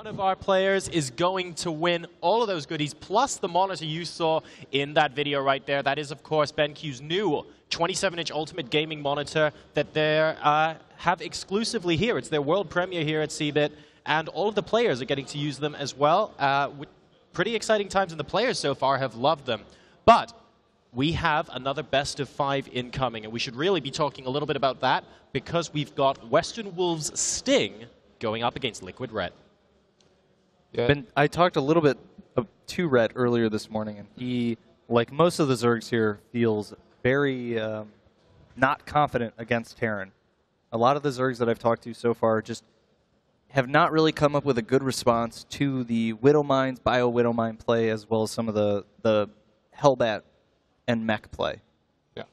One of our players is going to win all of those goodies, plus the monitor you saw in that video right there. That is, of course, BenQ's new 27-inch Ultimate Gaming monitor that they have exclusively here. It's their world premiere here at CeBIT, and all of the players are getting to use them as well. Pretty exciting times, and the players so far have loved them. But we have another best of 5 incoming, and we should really be talking a little bit about that because we've got Western Wolves' Sting going up against Liquid Red. Yeah. I talked a little bit to Red earlier this morning, and he, like most of the Zergs here, feels very not confident against Terran. A lot of the Zergs that I've talked to so far just have not really come up with a good response to the Widowmines, Bio-Widowmine play, as well as some of the Hellbat and Mech play. Yeah.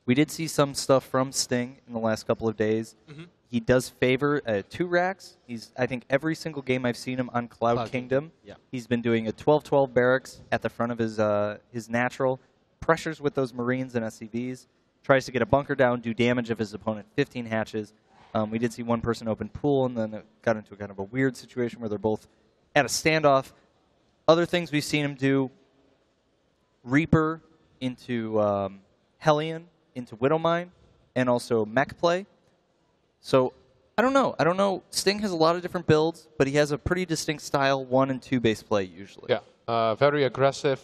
We did see some stuff from Sting in the last couple of days. Mm-hmm. He does favor 2 racks. I think every single game I've seen him on Cloud Kingdom, yeah. He's been doing a 12-12 barracks at the front of his natural, pressures with those Marines and SCVs, tries to get a bunker down, do damage of his opponent, 15 hatches. We did see one person open pool, and then it got into kind of a weird situation where they're both at a standoff. Other things we've seen him do, Reaper into Hellion, into Widowmine, and also Mech play. So, I don't know. Sting has a lot of different builds, but he has a pretty distinct style, 1 and 2 base play usually. Yeah, very aggressive,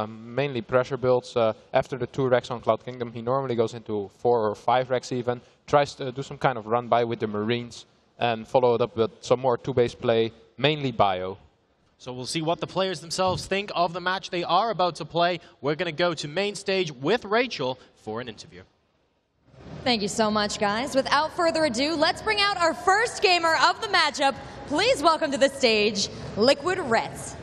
mainly pressure builds. After the 2 racks on Cloud Kingdom, he normally goes into 4 or 5 racks even, tries to do some kind of run-by with the Marines, and follow it up with some more 2 base play, mainly Bio. So we'll see what the players themselves think of the match they are about to play. We're going to go to main stage with Rachel for an interview. Thank you so much, guys. Without further ado, let's bring out our first gamer of the matchup. Please welcome to the stage, Liquid Reds.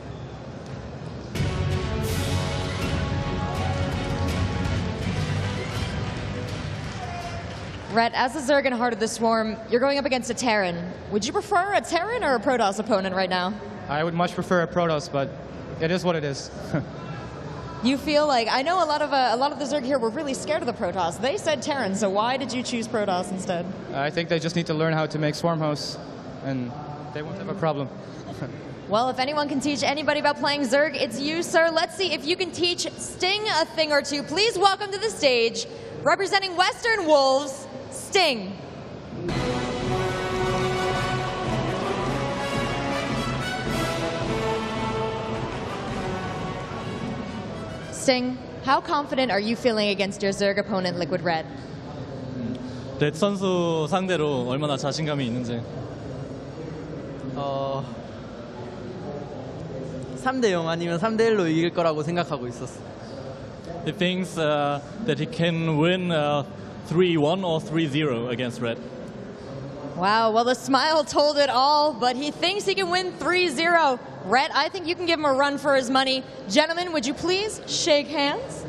Red, as the Zerg and Heart of the Swarm, you're going up against a Terran. Would you prefer a Terran or a Protoss opponent right now? I would much prefer a Protoss, but it is what it is. You feel like, I know a lot of the Zerg here were really scared of the Protoss. They said Terran, so why did you choose Protoss instead? I think they just need to learn how to make swarm hosts, and they won't have a problem. Well, if anyone can teach anybody about playing Zerg, it's you, sir. Let's see if you can teach Sting a thing or two. Please welcome to the stage, representing Western Wolves, Sting. Sting, how confident are you feeling against your Zerg opponent, Liquid Red? 렛 선수 상대로 얼마나 자신감이 있는지. 3대0 아니면 3대1로 이길 거라고 생각하고 있었어. He thinks that he can win 3-1 or 3-0 against Red. Wow, well, the smile told it all, but he thinks he can win 3-0. Red, I think you can give him a run for his money. Gentlemen, would you please shake hands?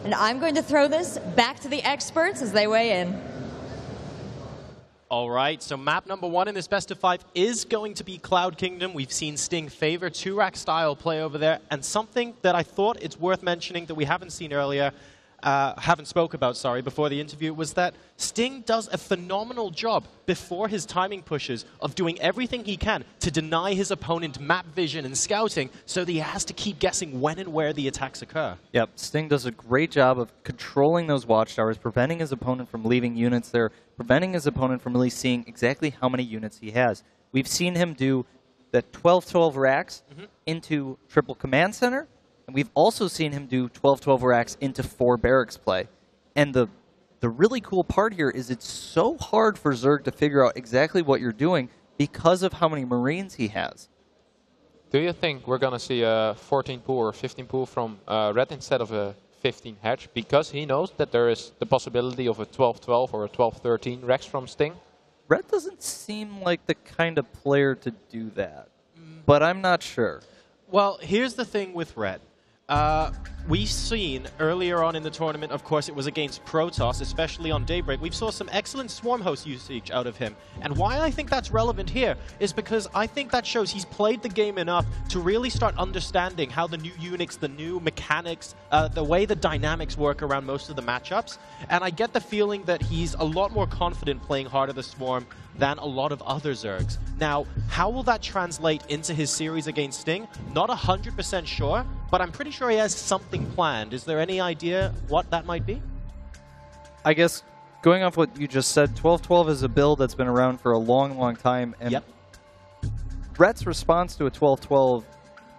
And I'm going to throw this back to the experts as they weigh in. All right, so map number 1 in this best of 5 is going to be Cloud Kingdom. We've seen Sting favor 2-rack style play over there, and something that I thought it's worth mentioning that we haven't seen earlier, spoke about, before the interview, was that Sting does a phenomenal job before his timing pushes of doing everything he can to deny his opponent map vision and scouting so that he has to keep guessing when and where the attacks occur. Yep, Sting does a great job of controlling those watchtowers, preventing his opponent from leaving units there, preventing his opponent from really seeing exactly how many units he has. We've seen him do the 12-12 racks into triple command center, and we've also seen him do 12-12 racks into 4 barracks play. And the really cool part here is it's so hard for Zerg to figure out exactly what you're doing because of how many Marines he has. Do you think we're going to see a 14 pool or 15 pool from Red instead of a 15 hatch? Because he knows that there is the possibility of a 12-12 or a 12-13 racks from Sting? Red doesn't seem like the kind of player to do that, but I'm not sure. Well, here's the thing with Red. We've seen earlier on in the tournament, of course, it was against Protoss, especially on Daybreak. We saw some excellent swarm host usage out of him. And why I think that's relevant here is because I think that shows he's played the game enough to really start understanding how the new Unix, the new mechanics, the way the dynamics work around most of the matchups. And I get the feeling that he's a lot more confident playing Heart of the Swarm than a lot of other Zergs. Now, how will that translate into his series against Sting? Not 100% sure, but I'm pretty sure he has something planned. Is there any idea what that might be? I guess going off what you just said, 12-12 is a build that's been around for a long, long time. And Rhett's response to a 12-12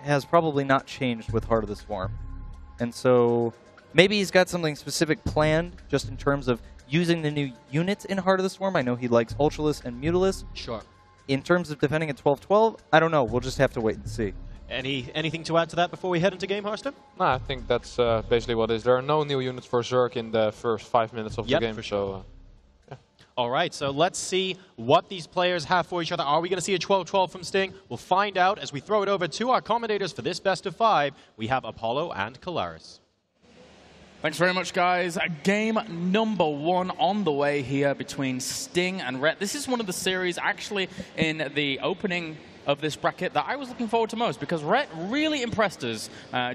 has probably not changed with Heart of the Swarm. And so maybe he's got something specific planned just in terms of using the new units in Heart of the Swarm. I know he likes Ultralisk and Mutalisk. Sure. In terms of defending at 12-12, I don't know. We'll just have to wait and see. Anything to add to that before we head into game, Harston? No, I think that's basically what it is. There are no new units for Zerg in the first 5 minutes of the game. For sure. All right, so let's see what these players have for each other. Are we going to see a 12-12 from Sting? We'll find out as we throw it over to our commentators for this best of 5. We have Apollo and Kalaris. Thanks very much, guys. Game number 1 on the way here between Sting and Rhett. This is one of the series actually in the opening of this bracket that I was looking forward to most because Rhett really impressed us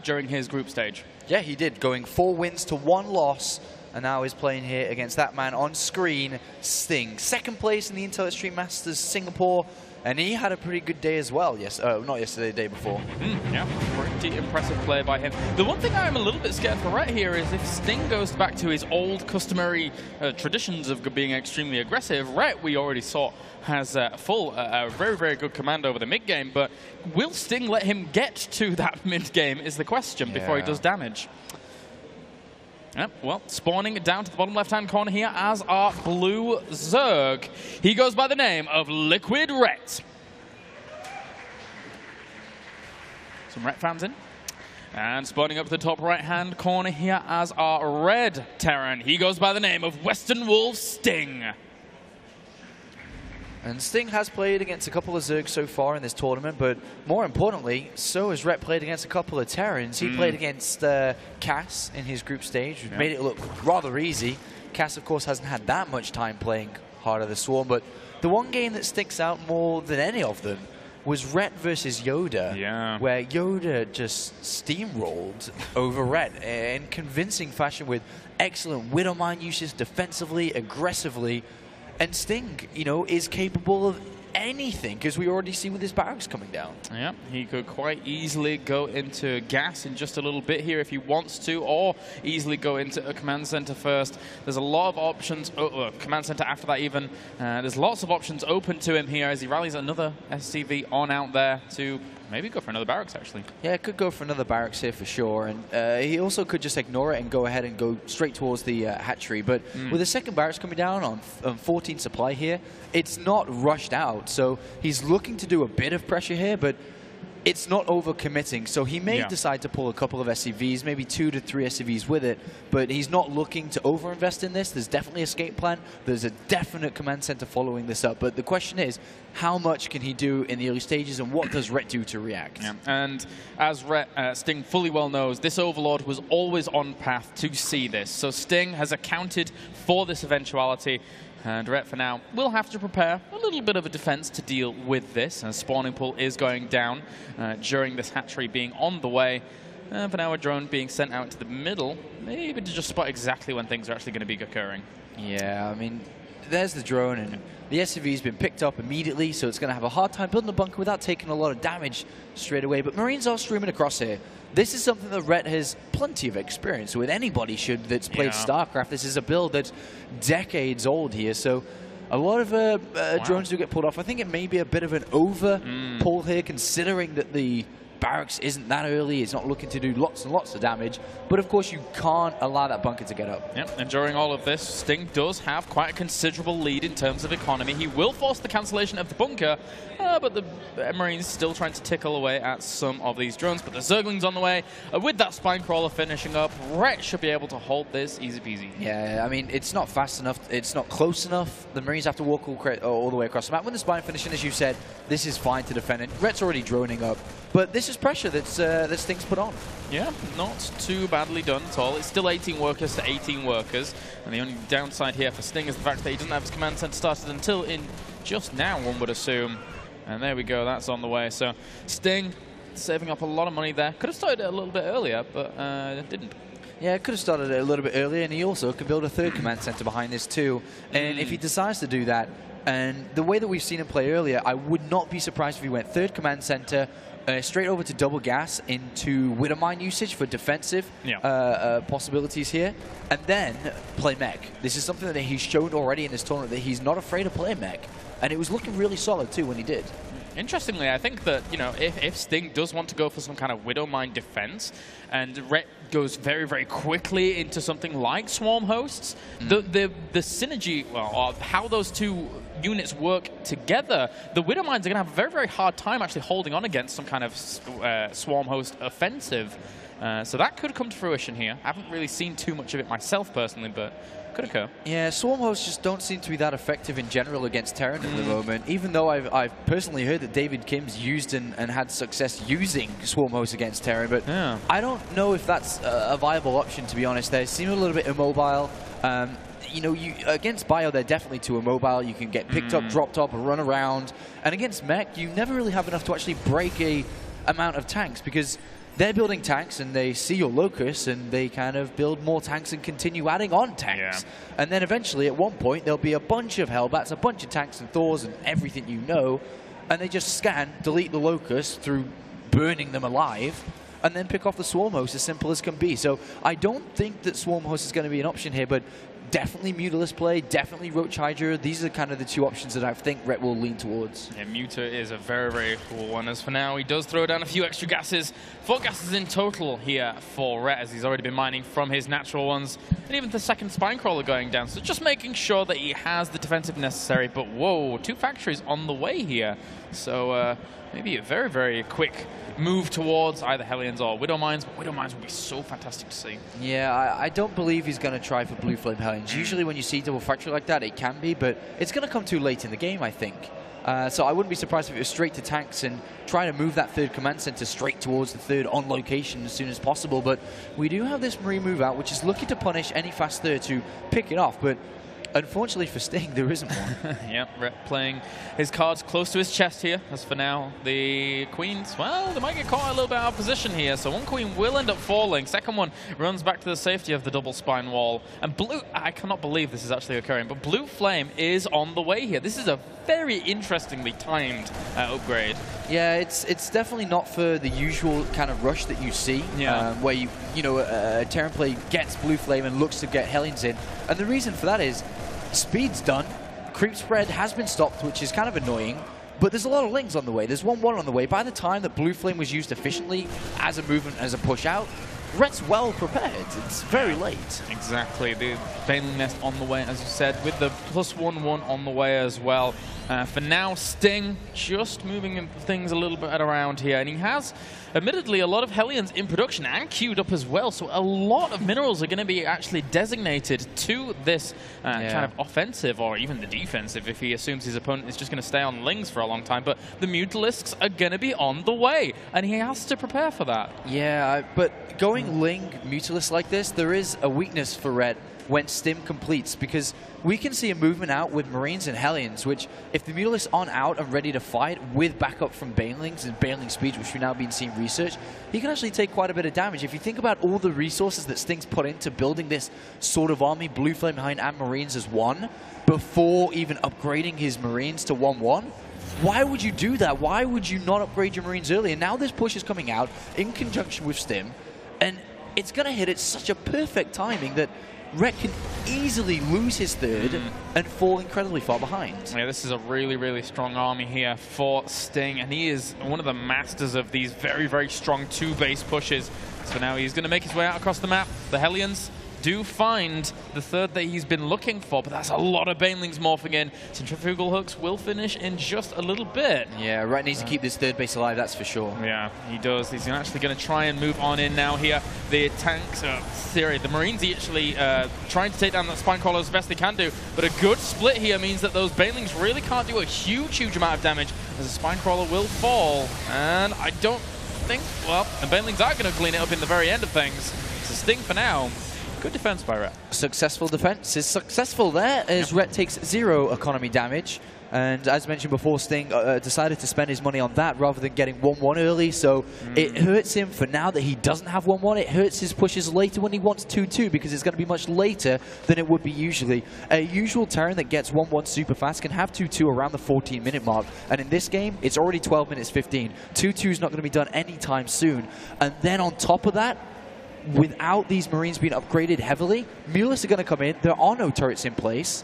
during his group stage. Yeah, he did, going 4 wins to 1 loss. And now he's playing here against that man on screen, Sting. Second place in the Intel Extreme Masters Singapore. And he had a pretty good day as well. Yes, not yesterday, the day before. Yeah, pretty impressive play by him. The one thing I'm a little bit scared for Rhett here is if Sting goes back to his old customary traditions of being extremely aggressive, Rhett, we already saw, has very, very good command over the mid-game. But will Sting let him get to that mid-game is the question before he does damage. Yep, well, spawning down to the bottom left-hand corner here as our blue Zerg. He goes by the name of Liquid Rhett. Some Rhett fans in. And spawning up to the top right-hand corner here as our red Terran. He goes by the name of Western Wolf Sting. And Sting has played against a couple of Zergs so far in this tournament, but more importantly, so has Rhett played against a couple of Terrans. He played against Cass in his group stage, which made it look rather easy. Cass, of course, hasn't had that much time playing Heart of the Swarm, but the one game that sticks out more than any of them was Rhett versus Yoda, where Yoda just steamrolled over Rhett in convincing fashion with excellent Widowmine usage defensively, aggressively. And Sting, you know, is capable of anything, because we already see with his barracks coming down. Yeah, he could quite easily go into gas in just a little bit here if he wants to, or easily go into a command center first. There's a lot of options, command center after that even. There's lots of options open to him here as he rallies another SCV on out there to maybe go for another barracks, actually. Yeah, could go for another barracks here for sure. And he also could just ignore it and go ahead and go straight towards the hatchery. But with the second barracks coming down on 14 supply here, it's not rushed out. So he's looking to do a bit of pressure here, but it's not over-committing. So he may decide to pull a couple of SCVs, maybe 2 to 3 SCVs with it, but he's not looking to over-invest in this. There's definitely a escape plan. There's a definite command center following this up. But the question is, how much can he do in the early stages, and what does Rhett do to react? Yeah. And as Sting fully well knows, this Overlord was always on path to see this. So Sting has accounted for this eventuality. And Rhett, for now, will have to prepare a little bit of a defense to deal with this, as spawning pool is going down during this hatchery being on the way. For now, a drone being sent out to the middle, maybe to just spot exactly when things are actually going to be occurring. Yeah, I mean, there's the drone, and the SCV's been picked up immediately, so it's going to have a hard time building a bunker without taking a lot of damage straight away. But Marines are streaming across here. This is something that Rhett has plenty of experience with. Anybody should that's played StarCraft. This is a build that's decades old here, so a lot of drones do get pulled off. I think it may be a bit of an over pull here, considering that the barracks isn't that early. It's not looking to do lots and lots of damage. But of course, you can't allow that bunker to get up. Yep. And during all of this, Sting does have quite a considerable lead in terms of economy. He will force the cancellation of the bunker, but the Marines still trying to tickle away at some of these drones. But the Zerglings on the way, with that spine crawler finishing up, Rhett should be able to hold this easy peasy. Yeah, I mean, it's not fast enough. It's not close enough. The Marines have to walk all the way across the map. When the spine finishing, as you said, this is fine to defend it. Rhett's already droning up. But this is pressure that Sting's put on. Yeah, not too badly done at all. It's still 18 workers to 18 workers. And the only downside here for Sting is the fact that he doesn't have his command center started until in just now, one would assume. And there we go, that's on the way. So Sting saving up a lot of money there. Could have started it a little bit earlier, but didn't. Yeah, could have started it a little bit earlier, and he also could build a third command center behind this too. And if he decides to do that, And the way that we've seen him play earlier, I would not be surprised if he went third command center, straight over to double gas into Widowmine usage for defensive possibilities here, and then play mech. This is something that he's shown already in this tournament, that he's not afraid of playing mech. And it was looking really solid too when he did. Interestingly, I think that, you know, if Sting does want to go for some kind of Widowmine defense, and Rhett goes very, very quickly into something like Swarm Hosts, the synergy, well, of how those two units work together, the Widowmines are going to have a very, very hard time actually holding on against some kind of Swarm Host offensive. So that could come to fruition here. I haven't really seen too much of it myself personally, but could occur. Yeah, Swarm Hosts just don't seem to be that effective in general against Terran at the moment, even though I've personally heard that David Kim's used and had success using Swarm Hosts against Terran, but I don't know if that's a viable option, to be honest. They seem a little bit immobile. You know, against Bio, they're definitely too immobile. You can get picked up, dropped up, run around. And against Mech, you never really have enough to actually break a amount of tanks, because they're building tanks and they see your Locust and they kind of build more tanks and continue adding on tanks. And then eventually, at one point, there'll be a bunch of Hellbats, a bunch of tanks and Thors and everything you know, and they just scan, delete the Locust through burning them alive, and then pick off the Swarm Host, as simple as can be. So I don't think that Swarm Host is going to be an option here, but definitely Mutalisk play, definitely Roach Hydra. These are kind of the two options that I think Rhett will lean towards. Yeah, Muta is a very, very cool one. As for now, he does throw down a few extra gases. 4 gases in total here for Rhett, as he's already been mining from his natural ones. And even the second Spinecrawler going down. So just making sure that he has the defensive necessary. But whoa, 2 factories on the way here. So maybe a very, very quick move towards either Hellions or Widowmines, but Widowmines would be so fantastic to see. Yeah, I don't believe he's going to try for Blue Flame Hellions. Usually when you see double factory like that, it can be, but it's going to come too late in the game, I think. So I wouldn't be surprised if it was straight to tanks and try to move that third command center straight towards the third on location as soon as possible. But we do have this Marine move out, which is looking to punish any fast third to pick it off, but unfortunately for Sting, there isn't one. Yep, Rhett playing his cards close to his chest here. As for now, the Queens, well, they might get caught a little bit out of position here. So one Queen will end up falling. Second one runs back to the safety of the double spine wall. And Blue, I cannot believe this is actually occurring, but Blue Flame is on the way here. This is a very interestingly timed upgrade. Yeah, it's definitely not for the usual kind of rush that you see, where you know, Terran play gets Blue Flame and looks to get Hellions in. And the reason for that is speed's done, creep spread has been stopped, which is kind of annoying, but there's a lot of lings on the way. There's 1-1 on the way. By the time that Blue Flame was used efficiently as a movement, as a push out, Rhett's well prepared. It's very late. Exactly. The Baneling Nest on the way, as you said, with the +1-1 on the way as well. For now, Sting just moving things a little bit around here. And he has, admittedly, a lot of Hellions in production and queued up as well. So a lot of minerals are going to be actually designated to this kind of offensive or even the defensive if he assumes his opponent is just going to stay on Lings for a long time. But the Mutalisks are going to be on the way. And he has to prepare for that. Yeah, but going Ling Mutalisk like this, there is a weakness for Rhett when Stim completes, because we can see a movement out with Marines and Hellions, which if the Mutalisks aren't out and ready to fight with backup from Banelings and Baneling speeds, which we've now been seeing research, he can actually take quite a bit of damage. If you think about all the resources that Sting's put into building this sort of army, Blue Flame behind and Marines as one, before even upgrading his Marines to 1-1, why would you do that? Why would you not upgrade your Marines early? And now this push is coming out in conjunction with Stim, and it's going to hit at such a perfect timing that Rhett can easily lose his third and fall incredibly far behind. Yeah, this is a really, really strong army here for Sting, and he is one of the masters of these very, very strong 2-base pushes. So now he's going to make his way out across the map. The Hellions do find the third that he's been looking for, but that's a lot of Banelings morphing in. Centrifugal Hooks will finish in just a little bit. Yeah, Rhett needs to keep this third base alive, that's for sure. Yeah, he does. He's actually going to try and move on in now here. The tanks, the Marines actually trying to take down that Spinecrawler as best they can do, but a good split here means that those Banelings really can't do a huge, huge amount of damage, as a Spinecrawler will fall, and I don't think, well, the Banelings are going to clean it up in the very end of things. So Sting for now Good defense by Rhett. Successful defense is successful there as Rhett takes 0 economy damage. And as mentioned before, Sting decided to spend his money on that rather than getting 1-1 early. So it hurts him for now that he doesn't have 1-1. It hurts his pushes later when he wants 2-2 because it's going to be much later than it would be usually. A usual Terran that gets 1-1 super fast can have 2-2 around the 14-minute mark. And in this game, it's already 12 minutes 15. 2-2 is not going to be done anytime soon. And then on top of that, without these Marines being upgraded heavily, Mulis are going to come in. There are no turrets in place.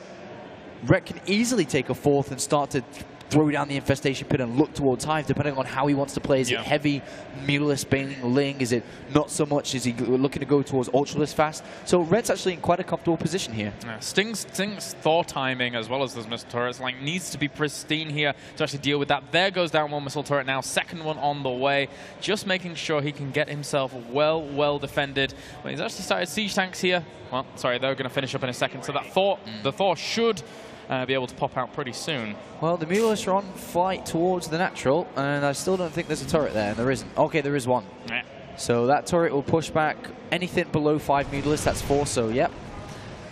Rhett can easily take a 4th and start to throw down the infestation pit and look towards Hive, depending on how he wants to play. Is it heavy, Mulus, Baneling, Ling? Is it not so much? Is he looking to go towards Ultralist fast? So Red's actually in quite a comfortable position here. Yeah, Sting's Thor timing, as well as those missile turrets, like, needs to be pristine here to actually deal with that. There goes down one missile turret now, second one on the way. Just making sure he can get himself well defended. But he's actually started siege tanks here. Well, sorry, they're going to finish up in a second. So that the Thor should be able to pop out pretty soon. Well, the Mulus are on flight towards the natural, and I still don't think there's a turret there, and there isn't. Okay, there is one. Yeah. So that turret will push back anything below 5 Mutalisks. That's 4, so yep.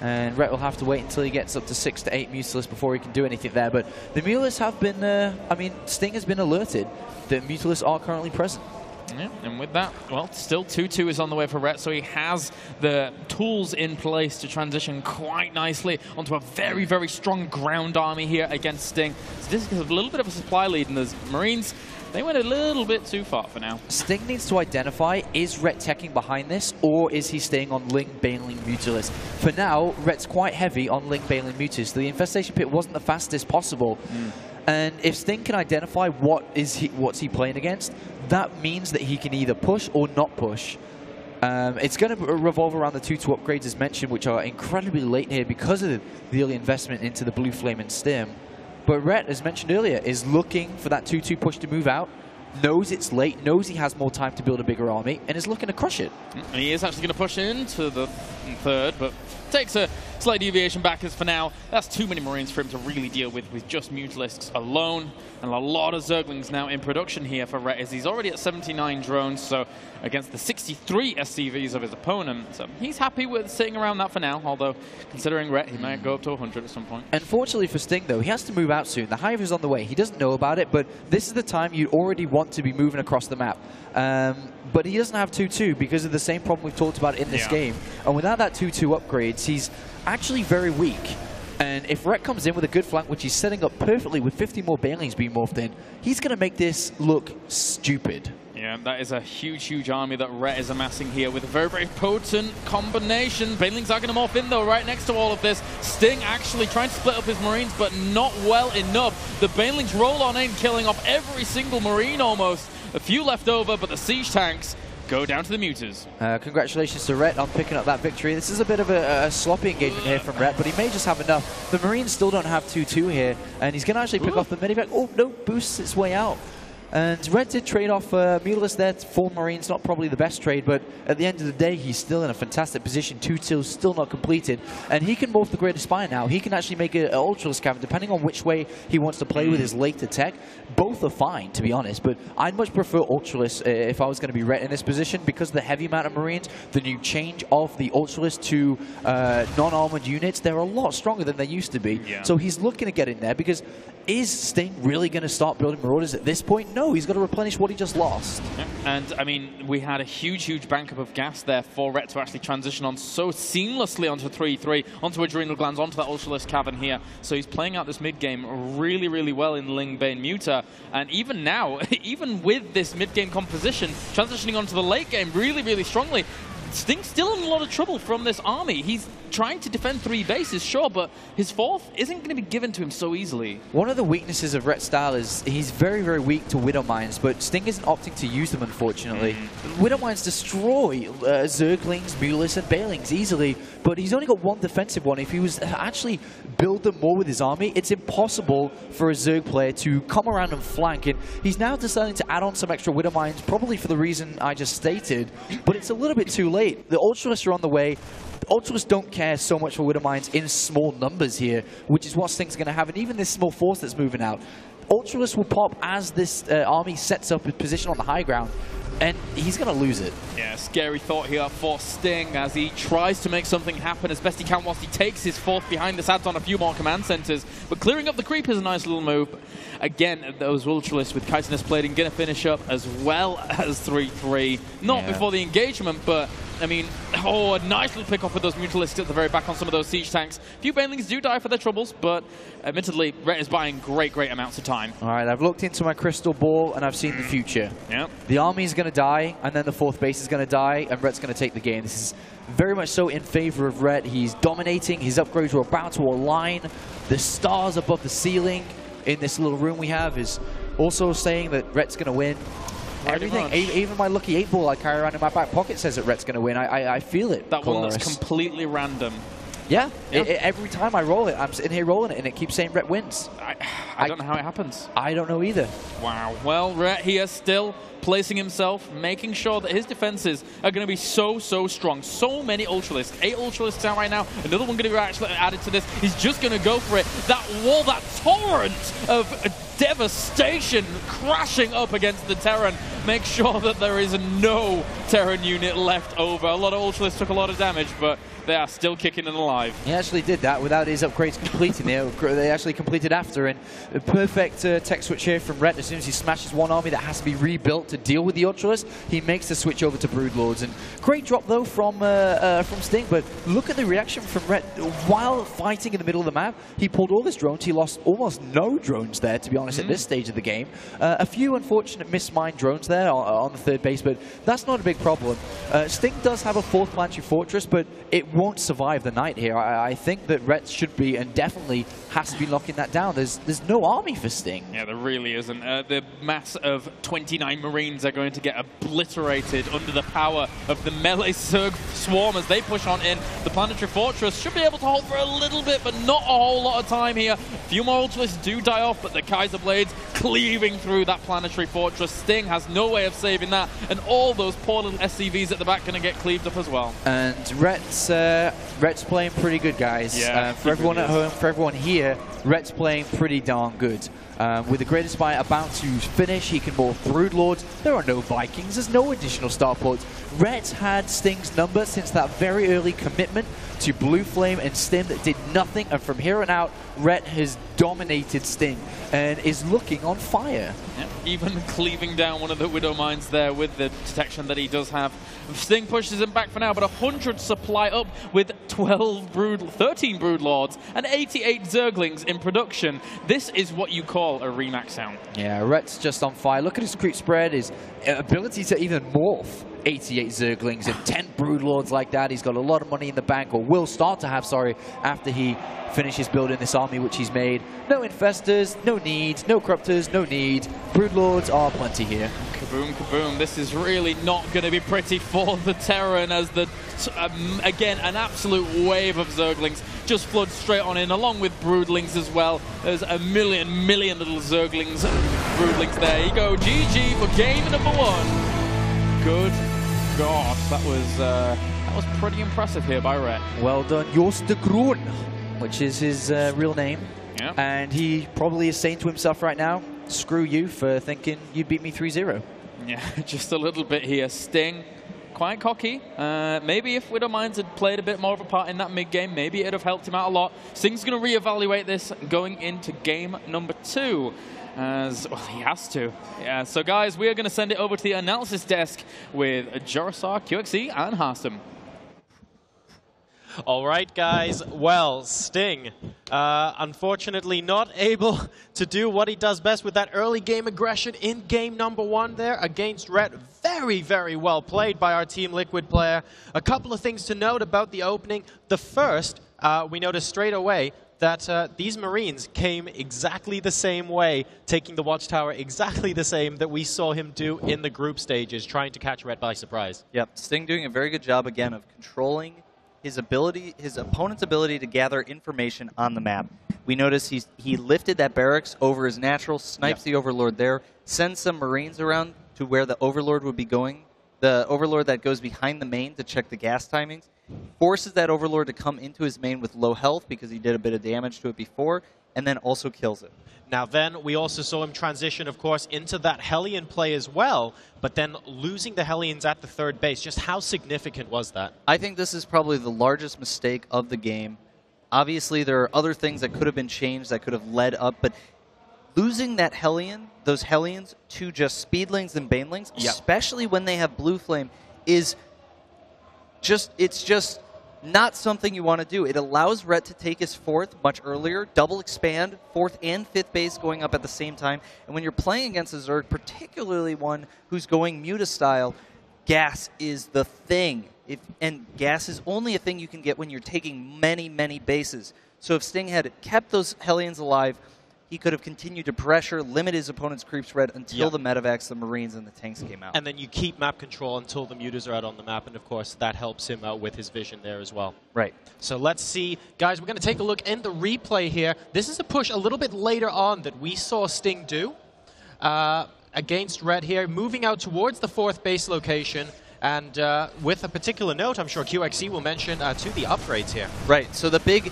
And Rhett will have to wait until he gets up to 6 to 8 Mutalisks before he can do anything there. But the Mutalisks have been, I mean, Sting has been alerted that Mutalisks are currently present. Yeah, and with that, well, still 2-2 is on the way for Rhett, so he has the tools in place to transition quite nicely onto a very strong ground army here against Sting. So this is a little bit of a supply lead, and the Marines, they went a little bit too far for now. Sting needs to identify, is Rhett teching behind this, or is he staying on Ling, Baneling, Mutalist? For now, Rhett's quite heavy on Ling, Baneling, Mutalist. The infestation pit wasn't the fastest possible. And if Sting can identify what's he playing against, that means that he can either push or not push. It's going to revolve around the 2-2 upgrades as mentioned, which are incredibly late here because of the early investment into the Blue Flame and Stim. But Rhett, as mentioned earlier, is looking for that 2-2 push to move out, knows it's late, knows he has more time to build a bigger army, and is looking to crush it. And he is actually going to push into the 3rd, but takes a slight deviation back, as for now, that's too many Marines for him to really deal with just Mutalisks alone. And a lot of Zerglings now in production here for Rhett, as he's already at 79 drones, so against the 63 SCVs of his opponent. So he's happy with sitting around that for now, although considering Rhett, he might go up to 100 at some point. Unfortunately for Sting, though, he has to move out soon. The Hive is on the way. He doesn't know about it, but this is the time you already want to be moving across the map. But he doesn't have 2-2 because of the same problem we've talked about in this game. And without that 2-2 upgrades, he's actually very weak. And if Rhett comes in with a good flank, which he's setting up perfectly with 50 more Banelings being morphed in, he's going to make this look stupid. Yeah, that is a huge army that Rhett is amassing here with a very potent combination. Banelings are going to morph in, though, right next to all of this. Sting actually trying to split up his Marines, but not well enough. The Banelings roll on in, killing off every single Marine almost. A few left over, but the siege tanks go down to the Mutas. Congratulations to Rhett on picking up that victory. This is a bit of a sloppy engagement here from Rhett, but he may just have enough. The Marines still don't have 2-2 here, and he's going to actually pick off the medivac. Oh, no, boosts its way out. And Red did trade off Mulus there for Marines, not probably the best trade, but at the end of the day, he's still in a fantastic position. 2-2 still not completed, and he can morph the Greater Spire now. He can actually make an Ultralist Cavern, depending on which way he wants to play with his later tech. Both are fine, to be honest, but I'd much prefer Ultralist if I was going to be Red in this position, because of the heavy amount of Marines, the new change of the Ultralist to non-armored units, they're a lot stronger than they used to be. Yeah. So he's looking to get in there, because is Sting really going to start building Marauders at this point? No, he's got to replenish what he just lost. Yeah. And, I mean, we had a huge backup of gas there for Rhett to actually transition on so seamlessly onto 3-3, onto Adrenal Glands, onto that Ultralist Cavern here. So he's playing out this mid-game really well in Ling, Bane, Muta. And even now, even with this mid-game composition, transitioning onto the late game really strongly, Sting's still in a lot of trouble from this army. He's trying to defend 3 bases, sure, but his 4th isn't going to be given to him so easily. One of the weaknesses of Rhett's style is he's very weak to Widow Mines, but Sting isn't opting to use them, unfortunately. Widow Mines destroy Zerglings, Mulus, and Banelings easily, but he's only got one defensive one. If he was to actually build them more with his army, it's impossible for a Zerg player to come around and flank, and he's now deciding to add on some extra Widow Mines, probably for the reason I just stated, but it's a little bit too late. The Ultralists are on the way. The Ultralists don't care so much for Widow Mines in small numbers here, which is what Sting's going to have, and even this small force that's moving out. Ultralists will pop as this army sets up its position on the high ground. and he's going to lose it. Yeah, scary thought here for Sting as he tries to make something happen as best he can whilst he takes his fourth behind this, adds on a few more command centers. But clearing up the creep is a nice little move. But again, those Ultralists with chitinous plating going to finish up as well as 3-3. Not before the engagement, but I mean, a nice little pick off with those Mutualists at the very back on some of those siege tanks. A few Banelings do die for their troubles, but admittedly, Rhett is buying great amounts of time. All right, I've looked into my crystal ball and I've seen the future. Yep. The army's going to die, and then the fourth base is going to die, and Rhett's going to take the game. This is very much so in favor of Rhett. He's dominating. His upgrades are about to align. The stars above the ceiling in this little room we have is also saying that Rhett's going to win. Everything, even my lucky 8-ball I carry around in my back pocket says that Rhett's going to win. I feel it. That one that's completely random. Yeah, every time I roll it, I'm sitting here rolling it, and it keeps saying Rhett wins. I don't know how it happens. I don't know either. Wow. Well, Rhett here still placing himself, making sure that his defenses are going to be so strong. So many Ultralists. 8 Ultralists out right now. Another one going to be actually added to this. He's just going to go for it. That wall, that torrent of devastation crashing up against the Terran. Make sure that there is no Terran unit left over. A lot of Ultralists took a lot of damage, but they are still kicking and alive. He actually did that without his upgrades completing. They actually completed after, and a perfect tech switch here from Rhett. As soon as he smashes one army that has to be rebuilt to deal with the Ultralists, he makes the switch over to Broodlords. And great drop though from Sting, but look at the reaction from Rhett. While fighting in the middle of the map, he pulled all his drones. He lost almost no drones there, to be honest, at this stage of the game. A few unfortunate mismined drones there on the third base, but that's not a big problem. Sting does have a 4th planetary fortress, but it won't survive the night here. I think that Rhett should be, and definitely has to be, locking that down. There's no army for Sting. Yeah, there really isn't. The mass of 29 Marines are going to get obliterated under the power of the melee Zerg swarm as they push on in. The planetary fortress should be able to hold for a little bit, but not a whole lot of time here. A few more Ultralists do die off, but the Kaiser Blades cleaving through that planetary fortress. Sting has no way of saving that, and all those poor little SCVs at the back going to get cleaved up as well. And Rhett's playing pretty good, guys. Yeah, for everyone at home, for everyone here, Rhett's playing pretty darn good. With the Greater Spire about to finish, he can morph Broodlords. There are no Vikings. There's no additional starports. Rhett's had Sting's number since that very early commitment to Blue Flame and Stim that did nothing. And from here on out, Rhett has dominated Sting and is looking on fire. Yep. Even cleaving down one of the Widow Mines there with the detection that he does have. Sting pushes him back for now, but 100 supply up with 13 Broodlords and 88 Zerglings in production. This is what you call a remax out. Yeah, Rhett's just on fire. Look at his creep spread, his ability to even morph 88 Zerglings and 10 Broodlords like that. He's got a lot of money in the bank, or will start to have, sorry, after he finishes building this army which he's made. No Infestors, no need. No Corruptors, no need. Broodlords are plenty here. Kaboom, kaboom. This is really not going to be pretty for the Terran as the, again, an absolute wave of Zerglings just floods straight on in, along with Broodlings as well. There's a million little Zerglings and Broodlings there. You go, GG for game number 1. Good God, that was pretty impressive here by Rhett. Well done, Joost de Groen, which is his real name. Yeah. And he probably is saying to himself right now, screw you for thinking you beat me 3-0. Yeah, just a little bit here. Sting, quite cocky. Maybe if Widow Mines had played a bit more of a part in that mid-game, maybe it'd have helped him out a lot. Sting's going to reevaluate this going into game number 2. As well, he has to. Yeah, so guys, we are going to send it over to the analysis desk with Jorasar, QXE, and Harstam. All right, guys. Well, Sting, unfortunately not able to do what he does best with that early game aggression in game number 1 there against Rhett. Very well played by our Team Liquid player. A couple of things to note about the opening. The first, we noticed straight away that these Marines came exactly the same way, taking the Watchtower exactly the same that we saw him do in the group stages, trying to catch Rhett by surprise. Yep, Sting doing a very good job, again, of controlling his opponent's ability to gather information on the map. We notice he lifted that barracks over his natural, snipes the Overlord there, sends some Marines around to where the Overlord would be going. The Overlord that goes behind the main to check the gas timings, forces that Overlord to come into his main with low health because he did a bit of damage to it before, and then also kills it. Now then, we also saw him transition, of course, into that Hellion play as well, but then losing the Hellions at the third base. Just how significant was that? I think this is probably the largest mistake of the game. Obviously, there are other things that could have been changed that could have led up, but losing that Hellion, those Hellions, to just Speedlings and Banelings, especially when they have Blue Flame, is just, it's just not something you want to do. It allows Rhett to take his fourth much earlier, double expand, fourth and fifth base going up at the same time. And when you're playing against a Zerg, particularly one who's going Muta style, gas is the thing. And gas is only a thing you can get when you're taking many, many bases. So if Sting had kept those Hellions alive, he could have continued to pressure, limit his opponent's creep spread until the Medivacs, the Marines, and the tanks came out. And then you keep map control until the Mutas are out on the map, and of course that helps him out with his vision there as well. Right. So let's see. Guys, we're going to take a look in the replay here. This is a push a little bit later on that we saw Sting do against Red here, moving out towards the fourth base location. And with a particular note, I'm sure QXC will mention to the upgrades here. Right. So the big...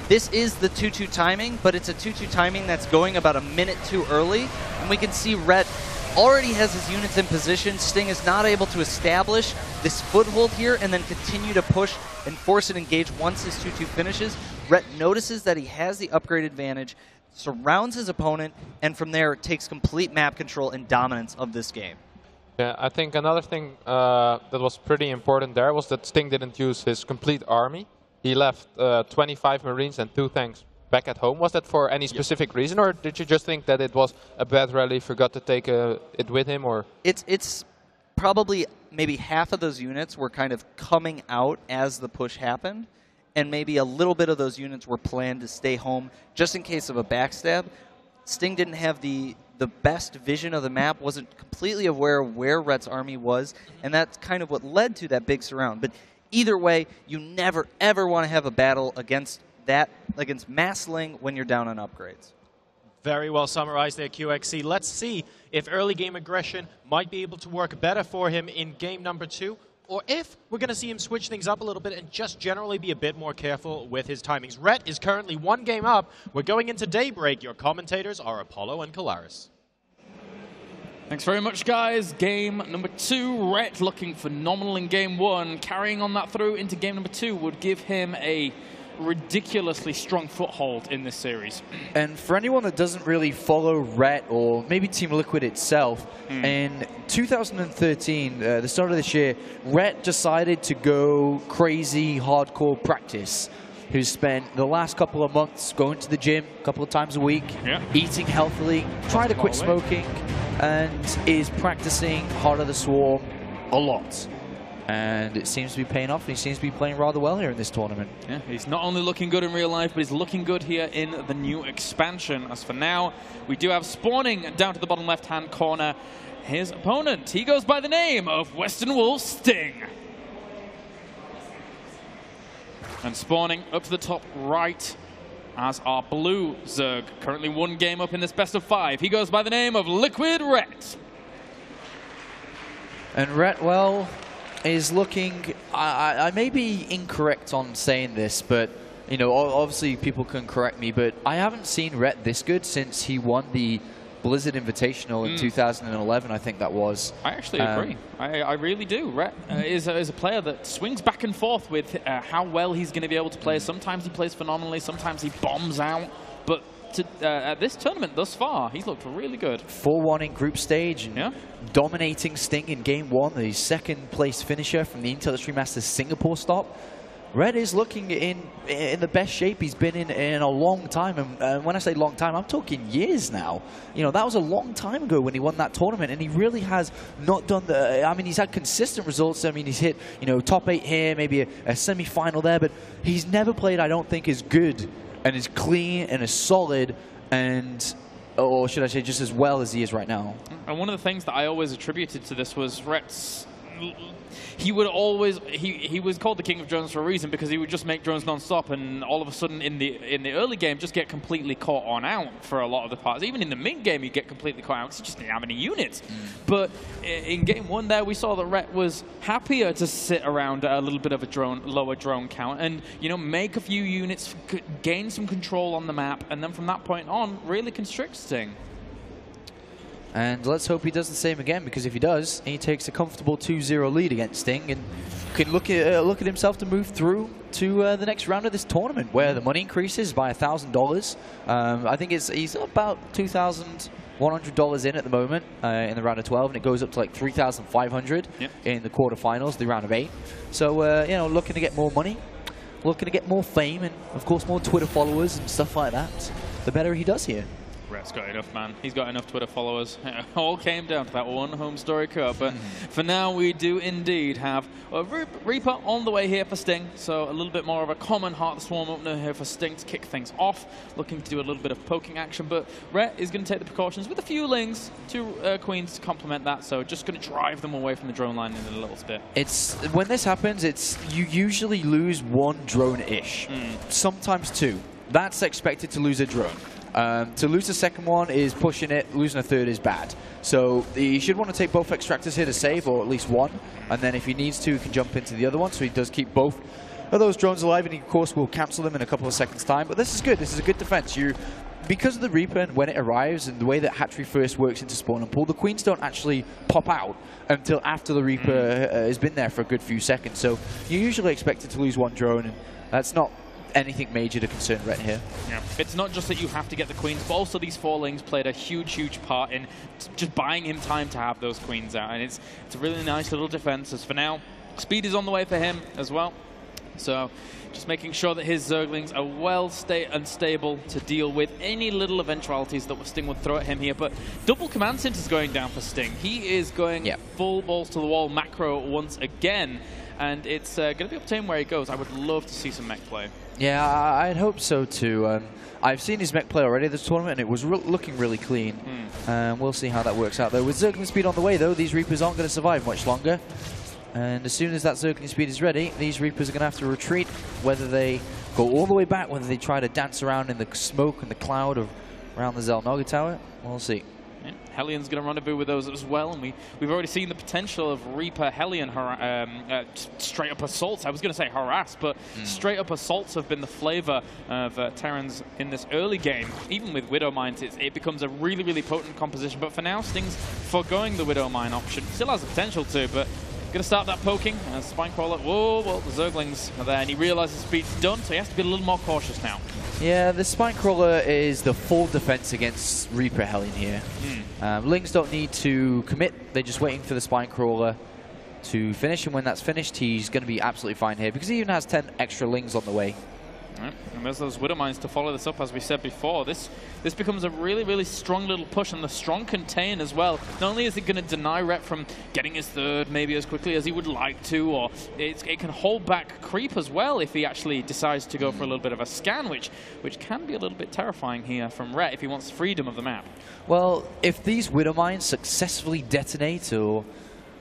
This is the 2-2 timing, but it's a 2-2 timing that's going about a minute too early. And we can see Rhett already has his units in position. Sting is not able to establish this foothold here and then continue to push and force an engage once his 2-2 finishes. Rhett notices that he has the upgrade advantage, surrounds his opponent, and from there takes complete map control and dominance of this game. Yeah, I think another thing that was pretty important there was that Sting didn't use his complete army. He left 25 Marines and 2 tanks back at home. Was that for any specific reason, or did you just think that it was a bad rally, forgot to take it with him? Or It's probably maybe half of those units were kind of coming out as the push happened, and maybe a little bit of those units were planned to stay home just in case of a backstab. Sting didn't have the best vision of the map, wasn't completely aware where Rhett's army was, and that's kind of what led to that big surround. But either way, you never, ever want to have a battle against Massling when you're down on upgrades. Very well summarized there, QXC. Let's see if early game aggression might be able to work better for him in game number 2, or if we're going to see him switch things up a little bit and just generally be a bit more careful with his timings. Rhett is currently 1 game up. We're going into Daybreak. Your commentators are Apollo and Kalaris. Thanks very much, guys. Game number 2, Rhett looking phenomenal in game 1. Carrying on that through into game number 2 would give him a ridiculously strong foothold in this series. And for anyone that doesn't really follow Rhett or maybe Team Liquid itself, in 2013, the start of this year, Rhett decided to go crazy hardcore practice. Who's spent the last couple of months going to the gym a couple of times a week, eating healthily, trying to quit smoking, and is practicing Heart of the Swarm a lot. And it seems to be paying off, and he seems to be playing rather well here in this tournament. Yeah, he's not only looking good in real life, but he's looking good here in the new expansion. As for now, we do have spawning down to the bottom left-hand corner. His opponent, he goes by the name of Western Wolf Sting. And spawning up to the top right as our blue Zerg, currently 1 game up in this best of 5. He goes by the name of Liquid Rhett. And Rhett, well, is looking, I may be incorrect on saying this, but, you know, obviously people can correct me, but I haven't seen Rhett this good since he won the Blizzard Invitational in 2011, I think that was. I actually agree. I really do. Rhett is a player that swings back and forth with how well he's going to be able to play. Sometimes he plays phenomenally, sometimes he bombs out. But at this tournament thus far, he's looked really good. 4-1 in group stage, and dominating Sting in game 1, the 2nd place finisher from the Intel Extreme Masters Singapore stop. Rhett is looking in the best shape he's been in a long time, and when I say long time, I'm talking years now. You know, that was a long time ago when he won that tournament, and he really has not done the. I mean, he's had consistent results. I mean, he's hit, you know, top 8 here, maybe a semi-final there, but he's never played, I don't think, as good and as clean and as solid and, or should I say, just as well as he is right now. And one of the things that I always attributed to this was Rhett's he would always he was called the king of drones for a reason, because he would just make drones non-stop, and all of a sudden in the early game just get completely caught on out for a lot of the parts. Even in the mid game he'd get completely caught out because he just didn't have any units. But in game 1 there we saw that Rhett was happier to sit around at a little bit of a lower drone count and, you know, make a few units, gain some control on the map, and then from that point on really constrict Sting. And let's hope he does the same again, because if he does, he takes a comfortable 2-0 lead against Sting and can look at himself to move through to the next round of this tournament, where the money increases by $1,000. I think he's about $2,100 in at the moment in the round of 12, and it goes up to like $3,500 in the quarterfinals, the round of 8. So you know, looking to get more money, looking to get more fame, and of course more Twitter followers and stuff like that. The better he does here. Rhett's got enough, man. He's got enough Twitter followers. It all came down to that one home story cup. But for now, we do indeed have a Reaper on the way here for Sting. So a little bit more of a common Heart of the Swarm opener here for Sting to kick things off. Looking to do a little bit of poking action. But Rhett is going to take the precautions with a few Lings, 2 Queens to complement that. So just going to drive them away from the drone line in a little bit. When this happens, you usually lose 1 drone-ish. Sometimes 2. That's expected to lose a drone. To lose the second one is pushing it, losing a third is bad. So he should want to take both extractors here to save, or at least one, and then if he needs to, he can jump into the other one, so he does keep both of those drones alive, and he of course will cancel them in a couple of seconds time. But this is good, this is a good defense. Because of the Reaper and when it arrives and the way that hatchery first works into spawn and pull, the Queens don't actually pop out until after the Reaper has been there for a good few seconds. So you're usually expected to lose 1 drone, and that's not anything major to concern Rhett here. Yeah. It's not just that you have to get the Queens, but also these 4 Lings played a huge part in just buying him time to have those Queens out. And it's a really nice little defense. As for now, speed is on the way for him as well. So just making sure that his Zerglings are well and stable to deal with any little eventualities that Sting would throw at him here. But double command centers going down for Sting. He is going full balls to the wall macro once again. And it's going to be up to him where he goes. I would love to see some mech play. Yeah, I'd hope so too. I've seen his mech play already this tournament, and it was looking really clean. We'll see how that works out, though. With Zergling speed on the way, though, these Reapers aren't going to survive much longer. And as soon as that Zergling speed is ready, these Reapers are going to have to retreat, whether they go all the way back, whether they try to dance around in the smoke and the cloud around the Xel'Naga Tower. We'll see. Yeah. Hellion's going to rendezvous with those as well, and we've already seen the potential of Reaper Hellion straight up assaults. I was going to say harass, but straight up assaults have been the flavor of Terrans in this early game. Even with Widow Mines, it becomes a really potent composition. But for now, Sting's foregoing the Widow Mine option. Still has the potential to, but going to start that poking. Spinecrawler, whoa, well, the Zerglings are there, and he realizes speed's done, so he has to be a little more cautious now. Yeah, the Spinecrawler is the full defense against Reaper Hellion here. Lings don't need to commit, they're just waiting for the Spinecrawler to finish, and when that's finished, he's going to be absolutely fine here, because he even has 10 extra Lings on the way. Right. And there's those Widow Mines to follow this up, as we said before. This becomes a really strong little push, and the strong contain as well. Not only is it going to deny Rhett from getting his third maybe as quickly as he would like to, or it can hold back creep as well if he actually decides to go for a little bit of a scan, which can be a little bit terrifying here from Rhett if he wants freedom of the map. Well, if these Widow Mines successfully detonate, or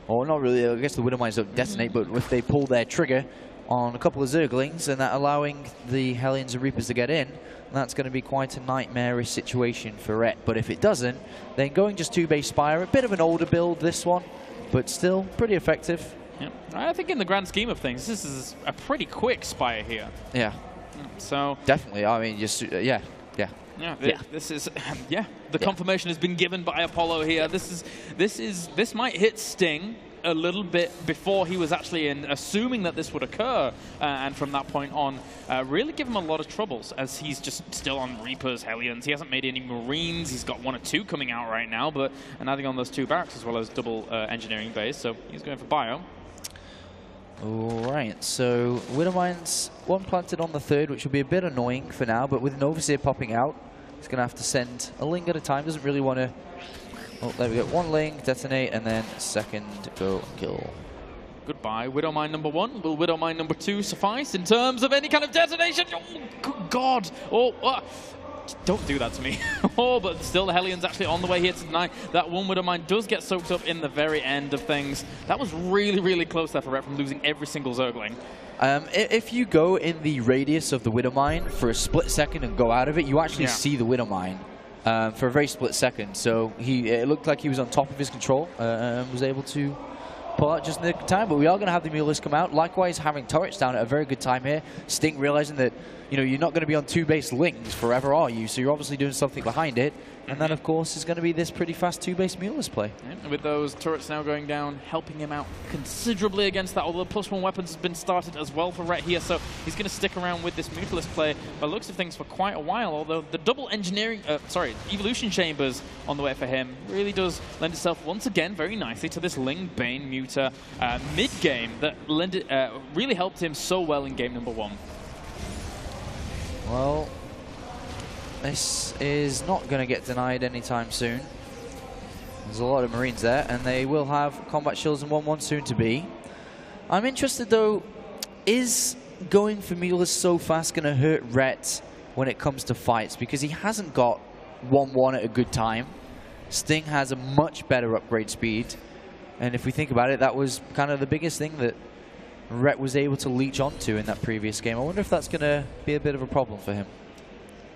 not really, I guess the Widow Mines don't detonate, but if they pull their trigger on a couple of Zerglings and that allowing the Hellions and Reapers to get in, that's going to be quite a nightmarish situation for Rhett. But if it doesn't, then going just 2-base Spire, a bit of an older build this one, but still pretty effective. Yeah. I think in the grand scheme of things, this is a pretty quick Spire here. Yeah. So definitely, I mean, just, yeah. This is the confirmation has been given by Apollo here. This might hit Sting a little bit before he was actually assuming that this would occur, and from that point on really give him a lot of troubles, as he's just still on Reapers, Hellions. He hasn't made any Marines. He's got 1 or 2 coming out right now, and adding on those 2 barracks as well as double engineering base, so he's going for bio. Alright, so Widow Mines, 1 planted on the 3rd, which will be a bit annoying for now, but with an Overseer popping out, he's going to have to send a Ling at a time. Doesn't really want to. Oh, there we go. 1 Ling, detonate, and then 2nd, go kill. Goodbye, Widow Mine number 1. Will Widow Mine number 2 suffice in terms of any kind of detonation? Oh, good God. Don't do that to me. Oh, but still the Hellions actually on the way here to deny. That one Widow Mine does get soaked up in the very end of things. That was really, really close there for Rhett from losing every single Zergling. If you go in the radius of the Widow Mine for a split second and go out of it, you actually see the Widow Mine for a very split second. So it looked like he was on top of his control and was able to pull out just in the time. But we are going to have the Mulus come out. Likewise, having turrets down at a very good time here. Sting realizing that you're not going to be on 2-base lings forever, are you? So you're obviously doing something behind it. And then, of course, is going to be this pretty fast 2-base Mulus play. Yeah, with those turrets now going down, helping him out considerably against that, although +1 weapons has been started as well for Rhett here, so he's going to stick around with this Mutalist play by the looks of things for quite a while, although the double evolution chambers on the way for him really does lend itself once again very nicely to this Ling Bane Muta mid-game that really helped him so well in game number 1. Well, this is not going to get denied anytime soon. There's a lot of Marines there, and they will have combat shields and 1-1 soon to be. I'm interested, though, is going for Mulus so fast going to hurt Rhett when it comes to fights? Because he hasn't got 1-1 at a good time. Sting has a much better upgrade speed. And if we think about it, that was kind of the biggest thing that Rhett was able to leech onto in that previous game. I wonder if that's going to be a bit of a problem for him.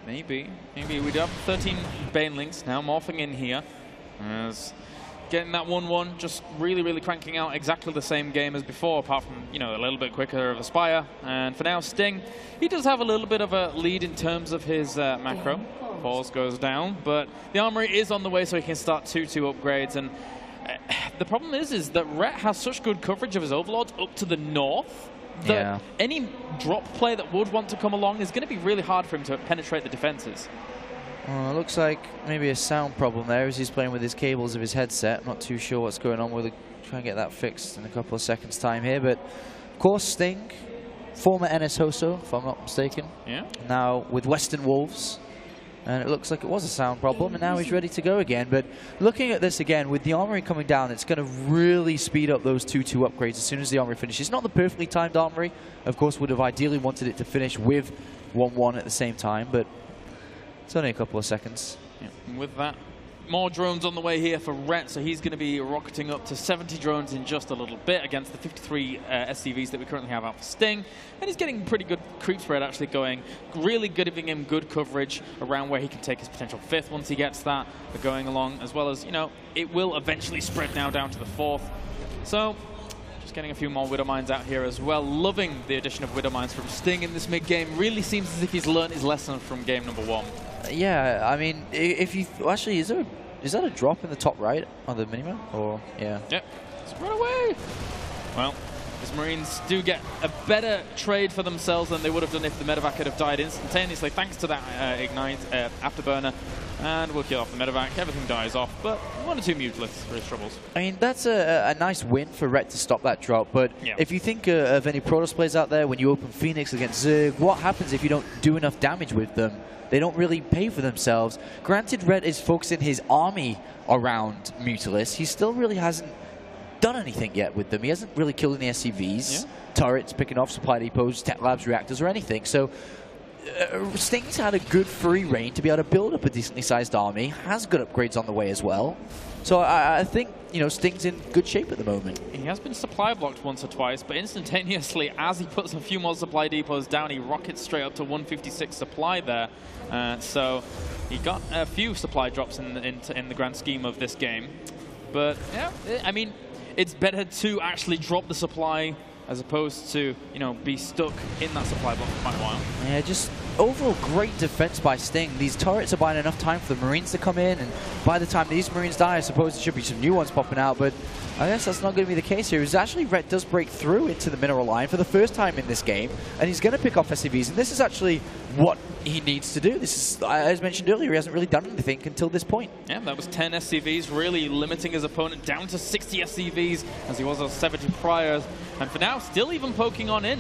Maybe. We do have 13 Banelings now morphing in here. As getting that 1-1, just really, really cranking out exactly the same game as before, apart from, a little bit quicker of a Spire. And for now, Sting, he does have a little bit of a lead in terms of his macro. Pause goes down, but the Armory is on the way so he can start 2-2 upgrades. And the problem is that Rhett has such good coverage of his Overlords up to the north that any drop play that would want to come along is going to be really hard for him to penetrate the defenses. Well, it looks like maybe a sound problem there as he's playing with his cables of his headset. Not too sure what's going on. We'll try and get that fixed in a couple of seconds' time here. But, of course, Sting, former NS Hoso, if I'm not mistaken. Yeah. Now with Western Wolves. And it looks like it was a sound problem, and now he's ready to go again. But looking at this again, with the Armory coming down, it's going to really speed up those 2-2 upgrades as soon as the Armory finishes. Not the perfectly timed Armory. Of course, would have ideally wanted it to finish with 1-1 at the same time, but it's only a couple of seconds. Yeah. And with that, more drones on the way here for Rhett, so he's going to be rocketing up to 70 drones in just a little bit against the 53 SCVs that we currently have out for Sting. And he's getting pretty good creep spread actually going, really giving him good coverage around where he can take his potential 5th once he gets that, but going along, as well as, it will eventually spread now down to the 4th. So, just getting a few more Widow Mines out here as well. Loving the addition of Widow Mines from Sting in this mid-game. Really seems as if he's learned his lesson from game number 1. Yeah, I mean, if you actually, is that a drop in the top right on the minimap? Or yeah. Yep. Let's run away. Well, his Marines do get a better trade for themselves than they would have done if the medevac could have died instantaneously, thanks to that ignite afterburner. And we'll kill off the medevac. Everything dies off, but 1 or 2 Mutalists for his troubles. I mean, that's a nice win for Rhett to stop that drop, but if you think of any Protoss players out there, when you open Phoenix against Zerg, what happens if you don't do enough damage with them? They don't really pay for themselves. Granted, Rhett is focusing his army around Mutalists. He still really hasn't done anything yet with them. He hasn't really killed any SCVs, turrets, picking off supply depots, tech labs, reactors, or anything. So Sting's had a good free reign to be able to build up a decently sized army, has good upgrades on the way as well. So I think, Sting's in good shape at the moment. He has been supply blocked once or twice, but instantaneously, as he puts a few more supply depots down, he rockets straight up to 156 supply there. So he got a few supply drops in the grand scheme of this game. But, yeah, I mean, it's better to actually drop the supply as opposed to, be stuck in that supply block for quite a while. Yeah, just overall great defense by Sting. These turrets are buying enough time for the Marines to come in, and by the time these Marines die, I suppose there should be some new ones popping out, but I guess that's not going to be the case here. It's actually, Rhett does break through into the mineral line for the first time in this game, and he's going to pick off SCVs, and this is actually what he needs to do. This is, as mentioned earlier, he hasn't really done anything until this point. Yeah, that was 10 SCVs, really limiting his opponent down to 60 SCVs, as he was on 70 prior, and for now, still even poking on in.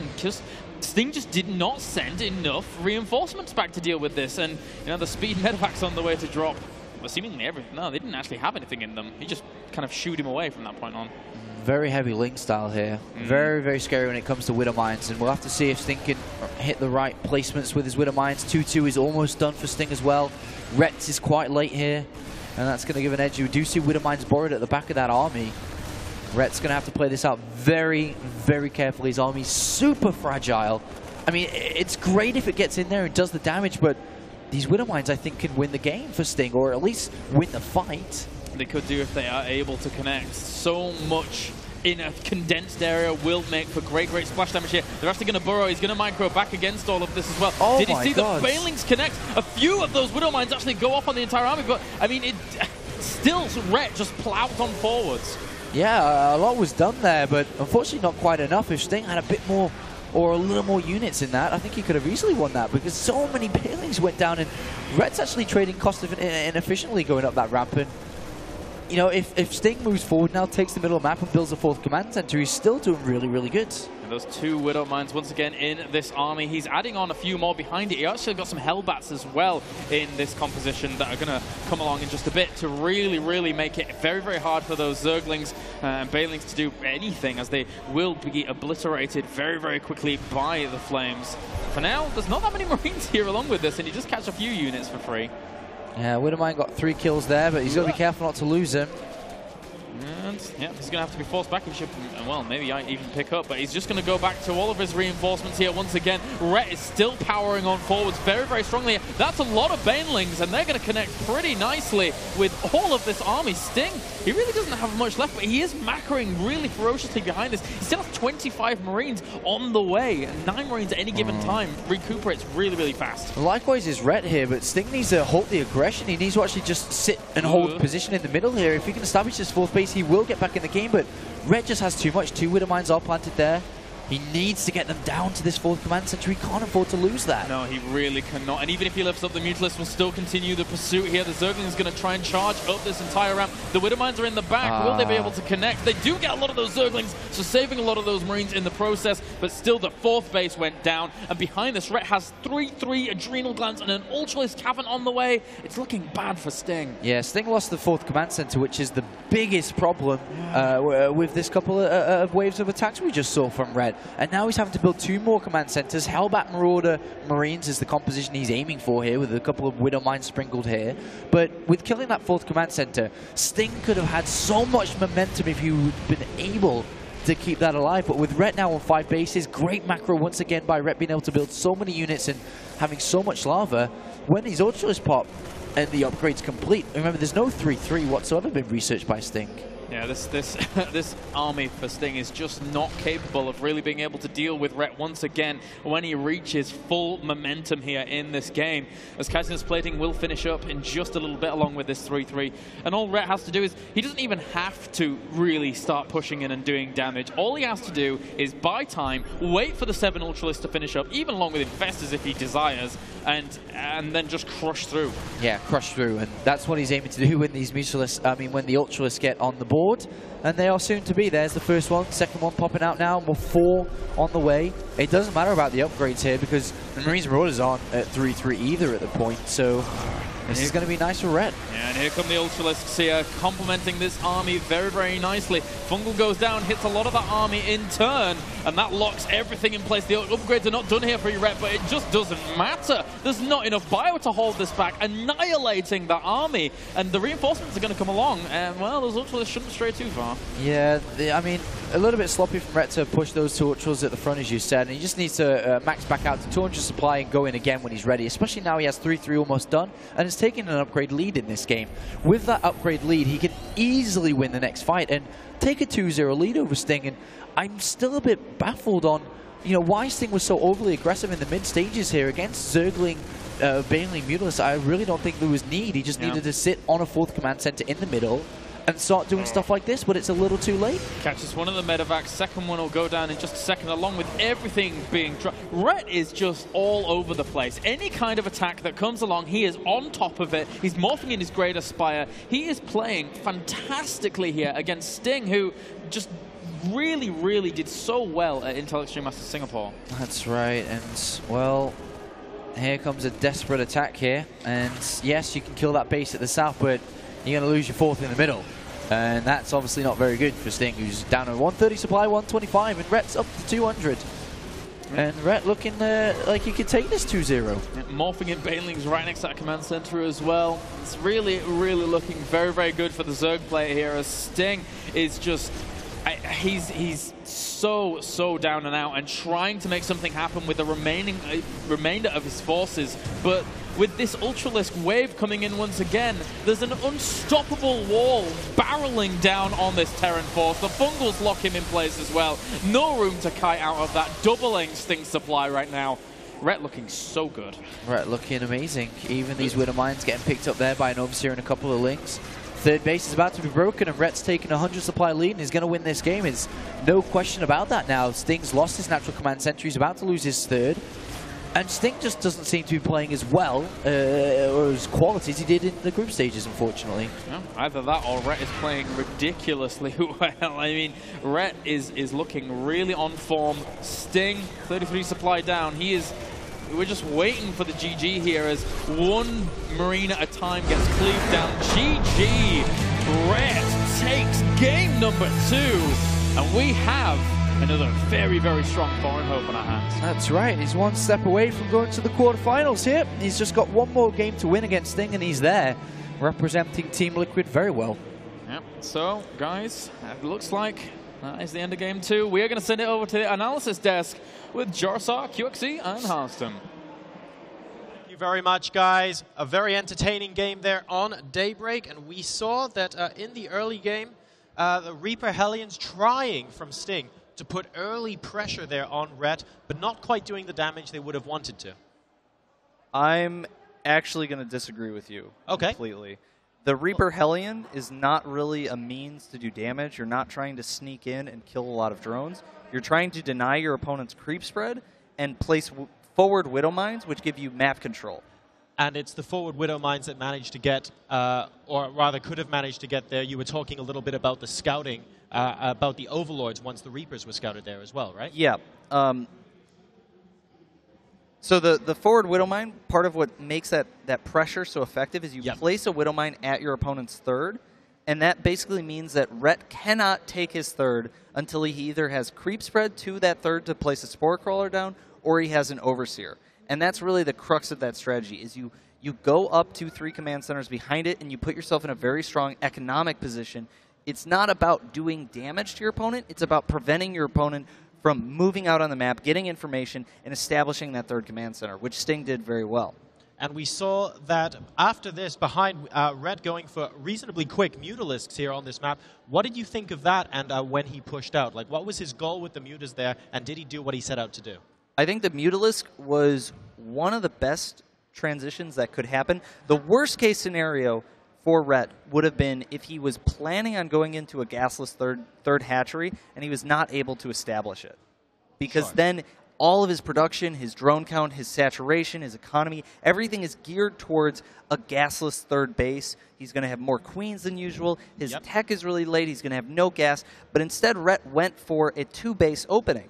Sting just did not send enough reinforcements back to deal with this, and the speed medevacs on the way to drop. Well, seemingly everything. No, they didn't actually have anything in them. He just kind of shooed him away from that point on. very heavy Ling style here. Very, very scary when it comes to Widow Mines, and we'll have to see if Sting can hit the right placements with his Widow Mines. 2-2 is almost done for Sting as well. Rets is quite late here, and that's going to give an edge. We do see Widow Mines borrowed at the back of that army. Ret's going to have to play this out very, very carefully. His army's super fragile. I mean, it's great if it gets in there and does the damage, but these Widow Mines, I think, can win the game for Sting, or at least win the fight. They could do if they are able to connect. So much in a condensed area will make for great, great splash damage here. They're actually going to burrow. He's going to micro back against all of this as well. Oh, did you see God. the Failings connect? A few of those Widow Mines actually go off on the entire army, but I mean, it still Ret just plowed on forwards. Yeah, a lot was done there, but unfortunately not quite enough. If Sting had a bit more or a little more units in that, I think he could have easily won that, because so many Bailings went down, and Ret's actually trading cost inefficiently going up that ramp. And you know, if Sting moves forward now, takes the middle of the map and builds a 4th command center, he's still doing really, really good. And those 2 Widow Mines once again in this army. He's adding on a few more behind it. He actually got some Hellbats as well in this composition that are going to come along in just a bit to really, really make it very, very hard for those Zerglings and Bailings to do anything, as they will be obliterated very, very quickly by the Flames. For now, there's not that many Marines here along with this, and you just catch a few units for free. Yeah, Widowmine got 3 kills there, but he's got to be careful not to lose him. And yeah, he's going to have to be forced back. He should, well, maybe even pick up, but he's just going to go back to all of his reinforcements here once again. Ret is still powering on forwards very, very strongly. That's a lot of Banelings, and they're going to connect pretty nicely with all of this army. Sting, he really doesn't have much left, but he is macroing really ferociously behind this. He still has 25 Marines on the way, and 9 Marines at any given time. Recuperates really, really fast. Likewise is Ret here, but Sting needs to halt the aggression. He needs to actually just sit and hold position in the middle here. If he can establish this 4th base, he will get back in the game, but Ret just has too much. 2 Widow Mines are planted there. He needs to get them down to this 4th command center. He can't afford to lose that. No, he really cannot. And even if he lifts up, the Mutalist will still continue the pursuit here. The Zergling is going to try and charge up this entire ramp. The Widow Mines are in the back. Will they be able to connect? They do get a lot of those Zerglings, so saving a lot of those Marines in the process. But still, the 4th base went down. And behind this, Ret has 3 Adrenal Glands and an Ultralisk Cavern on the way. It's looking bad for Sting. Yeah, Sting lost the 4th command center, which is the biggest problem with this couple of waves of attacks we just saw from Ret. And now he's having to build 2 more command centers. Hellbat Marauder Marines is the composition he's aiming for here, with a couple of Widow Mines sprinkled here. But with killing that 4th command center, Sting could have had so much momentum if he would have been able to keep that alive. But with Ret now on 5 bases, great macro once again by Ret being able to build so many units and having so much lava. When these Ultralists pop and the upgrade's complete, remember there's no 3-3 whatsoever been researched by Sting. Yeah, this army for Sting is just not capable of really being able to deal with Ret once again when he reaches full momentum here in this game. As Kaiser's plating will finish up in just a little bit along with this 3-3. And all Ret has to do is, he doesn't even have to really start pushing in and doing damage. All he has to do is buy time, wait for the 7 Ultralists to finish up, even along with Infestors if he desires, and then just crush through. Yeah, crush through, and that's what he's aiming to do when these Mutualists, when the Ultralists get on the board. And they are soon to be. There's the first one, second one popping out now, and we're 4 on the way. It doesn't matter about the upgrades here, because the Marines Marauders aren't at 3-3 either at the point, so this is going to be nice for Ret. Yeah, and here come the Ultralisks here, complementing this army very, very nicely. Fungal goes down, hits a lot of that army in turn, and that locks everything in place. The upgrades are not done here for you, Ret, but it just doesn't matter. There's not enough bio to hold this back, annihilating that army, and the reinforcements are going to come along, and, well, those Ultralisks shouldn't stray too far. Yeah, I mean, a little bit sloppy from Ret to push those 2 Ultras at the front, as you said, and he just needs to max back out to 200 supply and go in again when he's ready, especially now he has 3-3 almost done, and is taking an upgrade lead in this game. With that upgrade lead, he can easily win the next fight and take a 2-0 lead over Sting, and I'm still a bit baffled on, why Sting was so overly aggressive in the mid stages here against Zergling, Baneling, Mutalist. I really don't think there was need. He just needed to sit on a 4th command center in the middle and start doing stuff like this, but it's a little too late. Catches one of the medevacs, second one will go down in just a second, along with everything being dropped. Ret is just all over the place. Any kind of attack that comes along, he is on top of it. He's morphing in his Great Aspire. He is playing fantastically here against Sting, who just really, really did so well at Intel Extreme Masters Singapore. That's right, and, well, here comes a desperate attack here, and yes, you can kill that base at the south, but you're going to lose your 4th in the middle. And that's obviously not very good for Sting, who's down at 130 supply, 125, and Rhett's up to 200. And Rhett looking like he could take this 2-0. Morphing in Baneling's right next to that command center as well. It's really, really looking very, very good for the Zerg player here, as Sting is just... he's so down and out and trying to make something happen with the remainder of his forces, but with this Ultralisk wave coming in once again, there's an unstoppable wall barreling down on this Terran force. The Fungals lock him in place as well. No room to kite out of that, doubling Sting's supply right now. Rhett looking so good. Rhett looking amazing. Even these Widow Mines getting picked up there by an Overseer and a couple of Links. Third base is about to be broken, and Rhett's taking a 100 supply lead, and he's going to win this game. There's no question about that now. Sting's lost his natural command center. He's about to lose his third. And Sting just doesn't seem to be playing as well or as quality as he did in the group stages, unfortunately. Yeah, either that or Rhett is playing ridiculously well. I mean, Rhett is looking really on form. Sting, 33 supply down. We're just waiting for the GG here as one Marine at a time gets cleaved down. GG! Rhett takes game number 2, and we have another very, very strong foreign hope on our hands. That's right. He's one step away from going to the quarterfinals here. He's just got one more game to win against Sting, and he's there, representing Team Liquid very well. Yep. So, guys, it looks like that is the end of game 2. We are going to send it over to the analysis desk with Jarsar, QXE, and Harston. Thank you very much, guys. A very entertaining game there on Daybreak, and we saw that in the early game, the Reaper Hellions trying from Sting to put early pressure there on Rhett, but not quite doing the damage they would have wanted to. I'm actually going to disagree with you completely. The Reaper Hellion is not really a means to do damage. You're not trying to sneak in and kill a lot of drones. You're trying to deny your opponent's creep spread and place forward Widow Mines, which give you map control. And it's the forward Widow Mines that managed to get, or rather could have managed to get there. You were talking a little bit about the scouting, about the Overlords once the Reapers were scouted there as well, right? Yeah. So the forward Widow Mine, part of what makes that pressure so effective is you place a Widow Mine at your opponent's third, and that basically means that Rhett cannot take his third until he either has creep spread to that third to place a Spore Crawler down, or he has an Overseer. And that's really the crux of that strategy, is you go up 2-3 command centers behind it, and you put yourself in a very strong economic position. It's not about doing damage to your opponent. It's about preventing your opponent from moving out on the map, getting information, and establishing that third command center, which Sting did very well. And we saw that after this, behind Rhett going for reasonably quick Mutalisks here on this map. What did you think of that and when he pushed out? Like, what was his goal with the Mutas there, and did he do what he set out to do? I think the Mutalisk was one of the best transitions that could happen. The worst case scenario for Rhett would have been if he was planning on going into a gasless third hatchery and he was not able to establish it. Because then all of his production, his drone count, his saturation, his economy, everything is geared towards a gasless third base. He's going to have more queens than usual. His tech is really late. He's going to have no gas. But instead, Rhett went for a 2-base opening.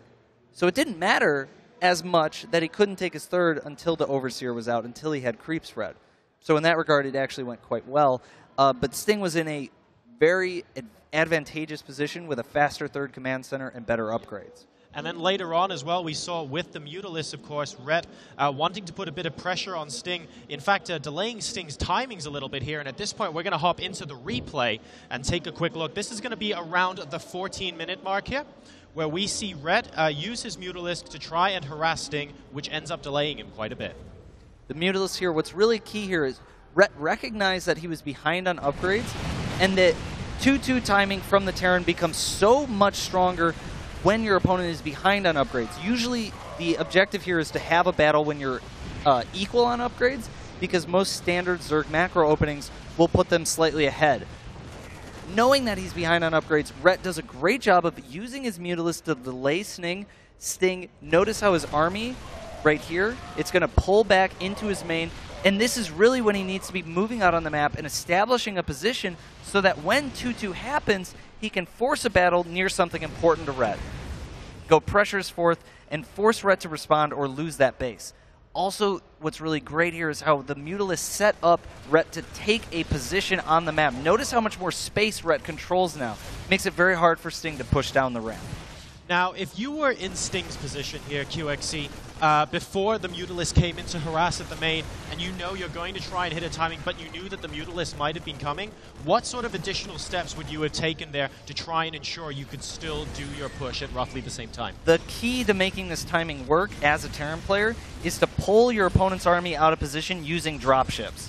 So it didn't matter as much that he couldn't take his third until the Overseer was out, until he had creep spread. So in that regard, it actually went quite well. But Sting was in a very advantageous position with a faster third command center and better upgrades. And then later on as well, we saw with the Mutalisk, of course, Rhett wanting to put a bit of pressure on Sting. In fact, delaying Sting's timings a little bit here. And at this point, we're going to hop into the replay and take a quick look. This is going to be around the 14-minute mark here, where we see Rhett use his Mutalisk to try and harass Sting, which ends up delaying him quite a bit. The Mutalisk here, what's really key here is Rhett recognized that he was behind on upgrades, and that 2-2 timing from the Terran becomes so much stronger when your opponent is behind on upgrades. Usually the objective here is to have a battle when you're equal on upgrades, because most standard Zerg macro openings will put them slightly ahead. Knowing that he's behind on upgrades, Rhett does a great job of using his Mutalisk to delay Sting. Notice how his army, right here, it's going to pull back into his main, and this is really when he needs to be moving out on the map and establishing a position so that when 2-2 happens, he can force a battle near something important to Rhett. Go pressures forth and force Rhett to respond or lose that base. Also, what's really great here is how the Mutalisk set up Rhett to take a position on the map. Notice how much more space Rhett controls now. Makes it very hard for Sting to push down the ramp. Now, if you were in Sting's position here, QXC, before the Mutalisk came in to harass at the main, and you know you're going to try and hit a timing, but you knew that the Mutalisk might have been coming, what sort of additional steps would you have taken there to try and ensure you could still do your push at roughly the same time? The key to making this timing work as a Terran player is to pull your opponent's army out of position using dropships.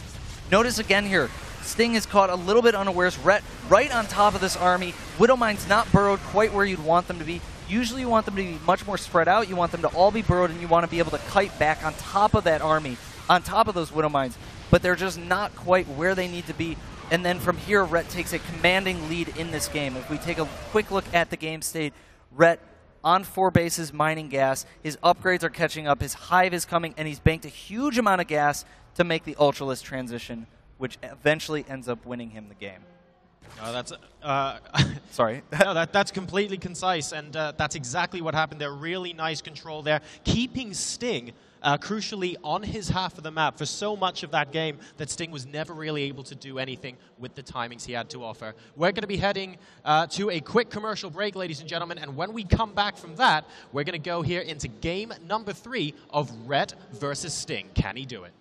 Notice again here, Sting is caught a little bit unawares, Rhett right on top of this army. Widowmine's not burrowed quite where you'd want them to be. Usually you want them to be much more spread out, you want them to all be burrowed, and you want to be able to kite back on top of that army, on top of those Widowmines. But they're just not quite where they need to be. And then from here, Rhett takes a commanding lead in this game. If we take a quick look at the game state, Rhett on 4 bases mining gas, his upgrades are catching up, his hive is coming, and he's banked a huge amount of gas to make the Ultralisk transition, which eventually ends up winning him the game. That's sorry. No, that's completely concise, and that's exactly what happened there. Really nice control there, keeping Sting crucially on his half of the map for so much of that game that Sting was never really able to do anything with the timings he had to offer. We're going to be heading to a quick commercial break, ladies and gentlemen, and when we come back from that, we're going to go here into game number 3 of Rhett versus Sting. Can he do it?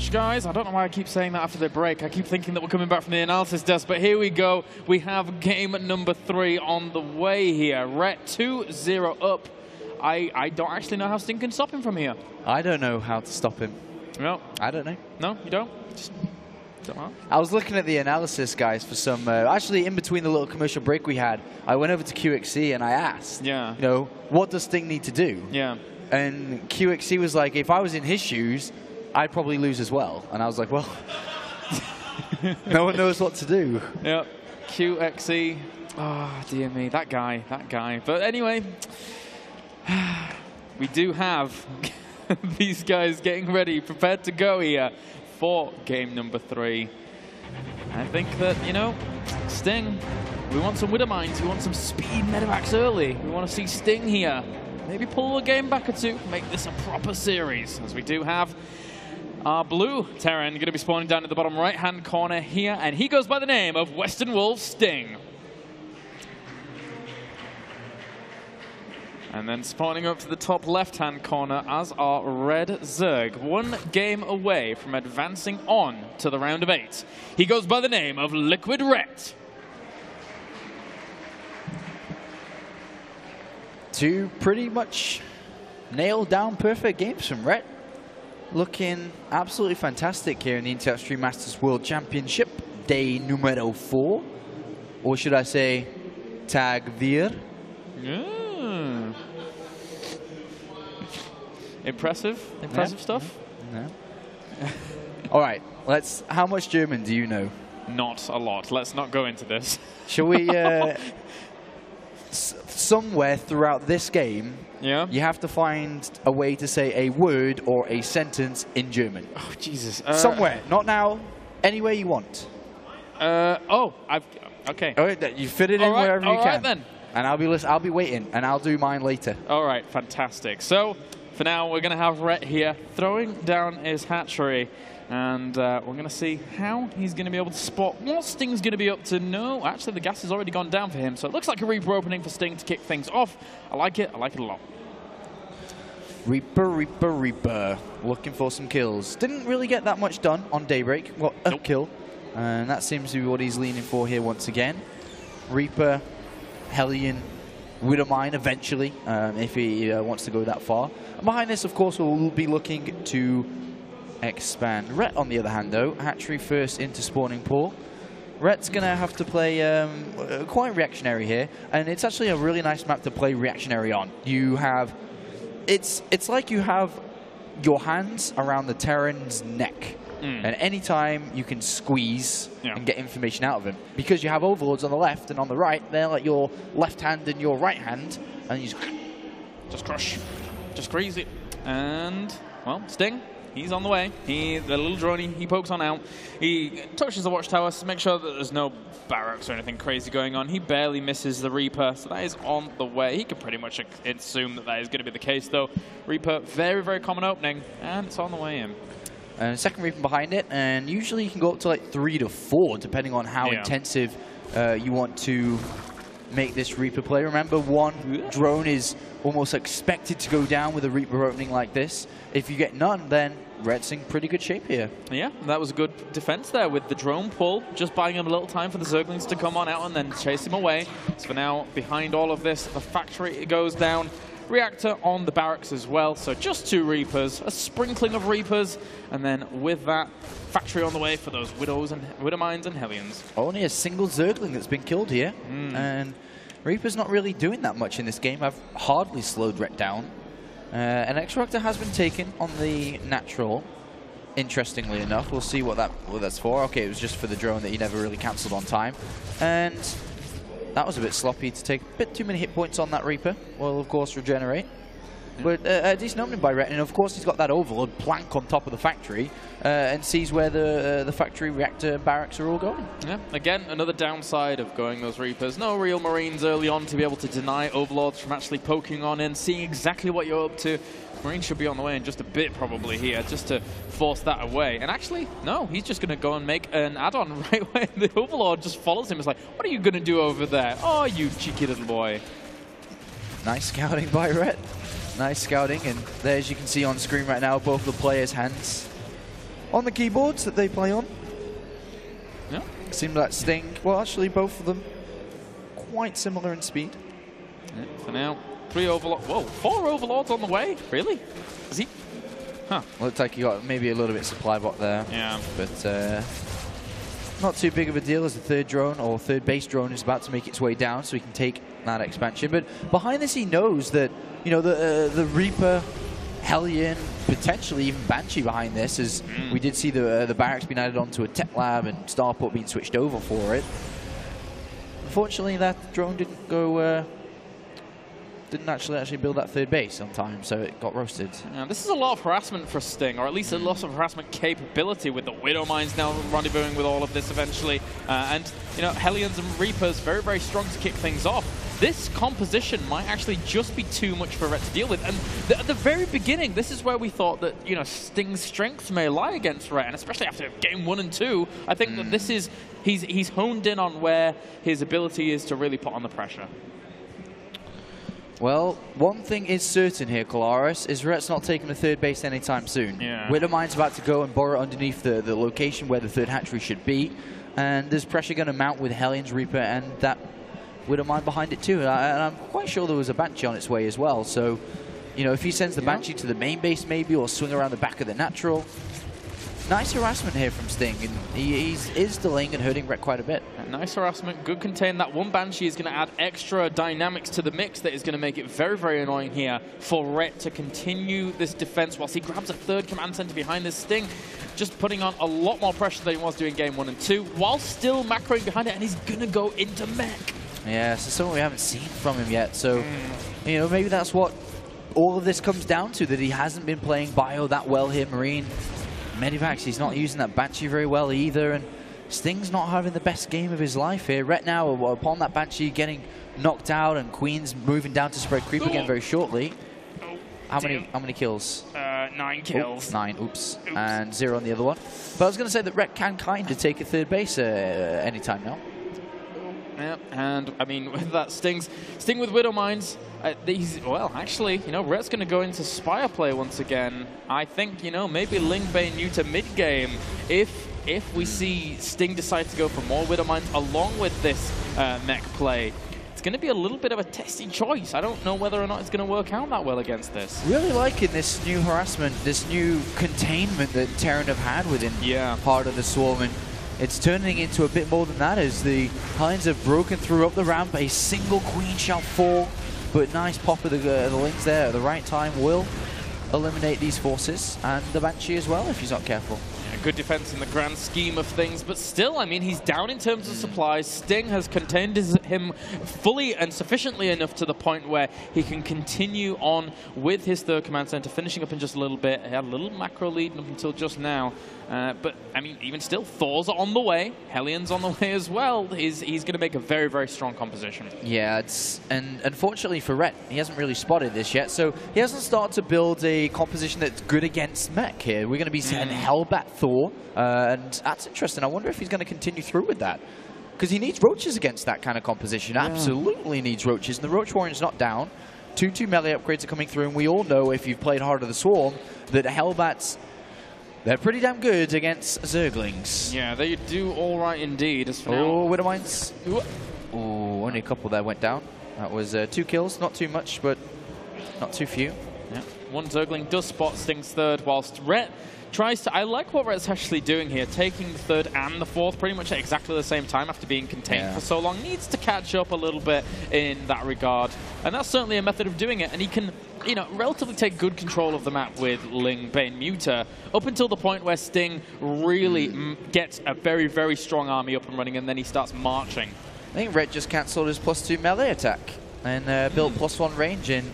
Guys, I don't know why I keep saying that after the break. I keep thinking that we're coming back from the analysis desk, but here we go. We have game number 3 on the way here. Rhett 2-0 up. I don't actually know how Sting can stop him from here. I don't know how to stop him. No. I don't know. No, you don't? Just don't know. I was looking at the analysis, guys, for some... actually, in between the little commercial break we had, I went over to QXC and I asked, you know, what does Sting need to do? Yeah. And QXC was like, if I was in his shoes, I'd probably lose as well. And I was like, well, no one knows what to do. Yep. QXC. Oh, dear me. That guy. But anyway, we do have these guys getting ready, prepared to go here for game number 3. I think that, you know, Sting, we want some Widowmines, we want some speed medevacs early. We want to see Sting here. Maybe pull a game back or two, make this a proper series, as we do have our blue Terran going to be spawning down at the bottom right-hand corner here, and he goes by the name of Western Wolf Sting. And then spawning up to the top left-hand corner as our Red Zerg, 1 game away from advancing on to the round of 8. He goes by the name of Liquid Rhett. 2 pretty much nailed down perfect games from Rhett. Looking absolutely fantastic here in the Intel Extreme Masters World Championship, day numero 4. Or should I say, tag 4. Yeah. Impressive stuff. Yeah. All right, how much German do you know? Not a lot. Let's not go into this. Shall we... somewhere throughout this game, you have to find a way to say a word or a sentence in German. Oh, Jesus. Somewhere. Not now. Anywhere you want. Okay. All right, you fit it in wherever you can. All right, then. And I'll be waiting, and I'll do mine later. All right, fantastic. So, for now, we're going to have Rhett here throwing down his hatchery. And we're going to see how he's going to be able to spot what Sting's going to be up to. No, actually, the gas has already gone down for him. So it looks like a Reaper opening for Sting to kick things off. I like it. I like it a lot. Reaper, Reaper, Reaper. Looking for some kills. Didn't really get that much done on Daybreak. Well, a kill. And that seems to be what he's leaning for here once again. Reaper, Hellion, Widowmine eventually, if he wants to go that far. And behind this, of course, we'll be looking to expand. Rhett, on the other hand, though, hatchery first into spawning pool. Rhett's going to have to play quite reactionary here, and it's actually a really nice map to play reactionary on. You have, it's like you have your hands around the Terran's neck. And anytime you can squeeze and get information out of him. Because you have overlords on the left and on the right, they're like your left hand and your right hand. And you just crush. Just squeeze it. And, well, Sting, he's on the way. The little drone, he pokes on out. He touches the watchtower to make sure that there's no barracks or anything crazy going on. He barely misses the Reaper, so that is on the way. He can pretty much assume that that is going to be the case, though. Reaper, very, very common opening, and it's on the way in. And second Reaper behind it, and usually you can go up to like 3 to 4, depending on how intensive you want to make this Reaper play. Remember, one drone is almost expected to go down with a Reaper opening like this. If you get none, then Red's in pretty good shape here. Yeah, that was a good defense there with the drone pull, just buying him a little time for the Zerglings to come on out and then chase him away. So for now, behind all of this, the factory goes down. Reactor on the barracks as well, so just 2 Reapers, a sprinkling of Reapers, and then with that, factory on the way for those Widowmines and Hellions. Only a single Zergling that's been killed here, and Reaper's not really doing that much in this game. I've hardly slowed Ret down. An X-Reactor has been taken on the natural, interestingly enough. We'll see what that's for. Okay, it was just for the drone that he never really cancelled on time. And that was a bit sloppy to take a bit too many hit points on that Reaper. Will, of course, regenerate. But a decent opening by Ret, and of course he's got that Overlord plank on top of the factory and sees where the factory reactor barracks are all going. Yeah, again, another downside of going those Reapers. No real Marines early on to be able to deny Overlords from actually poking on in, seeing exactly what you're up to. Marines should be on the way in just a bit probably here, just to force that away. And actually, no, he's just going to go and make an add-on right where the Overlord just follows him. It's like, what are you going to do over there? Oh, you cheeky little boy. Nice scouting by Ret. Nice scouting, and there, as you can see on screen right now, both the players' hands on the keyboards that they play on. Yeah. Seemed like Sting, well, actually, both of them quite similar in speed. Yeah, for now, 3 Overlords. Whoa, 4 Overlords on the way? Really? Is he? Huh. Looked like he got maybe a little bit supply bot there. Yeah. But not too big of a deal as the third drone, or third base drone, is about to make its way down so he can take that expansion. But behind this, he knows that, you know, the Reaper, Hellion, potentially even Banshee behind this, as we did see the barracks being added onto a tech lab and Starport being switched over for it. Unfortunately, that drone didn't go, didn't actually build that third base on time, so it got roasted. Yeah, this is a lot of harassment for Sting, or at least a lot of harassment capability, with the Widowmines now rendezvousing with all of this eventually. And, you know, Hellions and Reapers very, very strong to kick things off. This composition might actually just be too much for Ret to deal with. And at the very beginning, this is where we thought that, you know, Sting's strengths may lie against Ret, and especially after game 1 and 2, I think that this is, he's honed in on where his ability is to really put on the pressure. Well, one thing is certain here, Kolaris, is Ret's not taking the third base anytime soon. Yeah. Widowmine's about to go and borrow underneath the location where the third hatchery should be, and there's pressure going to mount with Hellions, Reaper, and that Widowmine behind it too. And I'm quite sure there was a Banshee on its way as well, so, you know, if he sends the Banshee to the main base maybe, or swing around the back of the natural. Nice harassment here from Sting, and he is delaying and hurting Ret quite a bit. Nice harassment, good contain. That one Banshee is going to add extra dynamics to the mix that is going to make it very, very annoying here for Ret to continue this defense whilst he grabs a third command center behind this Sting, just putting on a lot more pressure than he was doing game 1 and 2, while still macroing behind it, and he's going to go into mech. Yeah, so something we haven't seen from him yet, so, you know, maybe that's what all of this comes down to, that he hasn't been playing Bio that well here, Marine. Medivacs, he's not using that Banshee very well either, and Sting's not having the best game of his life here. Ret now, upon that Banshee getting knocked out, and Queen's moving down to spread creep again very shortly. How many kills? 9 kills. 9, oops. And 0 on the other one. But I was going to say that Ret can kind of take a third base anytime now. Yeah, and I mean, with that Sting with Widowmines, well, actually, you know, Ret's going to go into Spire play once again. I think, you know, maybe Lingbane new to mid-game. If we see Sting decide to go for more Widowmines along with this mech play, it's going to be a little bit of a testy choice. I don't know whether or not it's going to work out that well against this. Really liking this new harassment, this new containment that Terran have had within part of the Swarm. And it's turning into a bit more than that as the Hellions have broken through up the ramp. A single Queen shall fall, but nice pop of the Lings there at the right time will eliminate these forces, and the Banshee as well if he's not careful. Good defense in the grand scheme of things, but still, I mean, he's down in terms of supplies. Sting has contained him fully and sufficiently enough to the point where he can continue on with his third command center, finishing up in just a little bit. He had a little macro lead up until just now. But, I mean, even still, Thor's on the way. Hellion's on the way as well. He's going to make a very, very strong composition. Yeah, and unfortunately for Rhett, he hasn't really spotted this yet, so he hasn't started to build a composition that's good against mech here. We're going to be seeing Hellbat Thor, and that's interesting. I wonder if he's going to continue through with that. Because he needs roaches against that kind of composition. Yeah. Absolutely needs roaches, and the Roach Warrior's not down. 2-2 melee upgrades are coming through, and we all know, if you've played Heart of the Swarm, that Hellbats, they're pretty damn good against Zerglings. Yeah, they do all right indeed. As for now. Widowmines. Oh, only a couple there went down. That was 2 kills, not too much, but not too few. Yeah. One Zergling does spot Sting's third, whilst Rhett tries to... I like what Rhett's actually doing here, taking the third and the fourth pretty much at exactly the same time after being contained for so long. Needs to catch up a little bit in that regard, and that's certainly a method of doing it, and he can, you know, relatively take good control of the map with Ling, Bane, Muta, up until the point where Sting really gets a very, very strong army up and running, and then he starts marching. I think Rhett just cancelled his +2 melee attack and built +1 range in,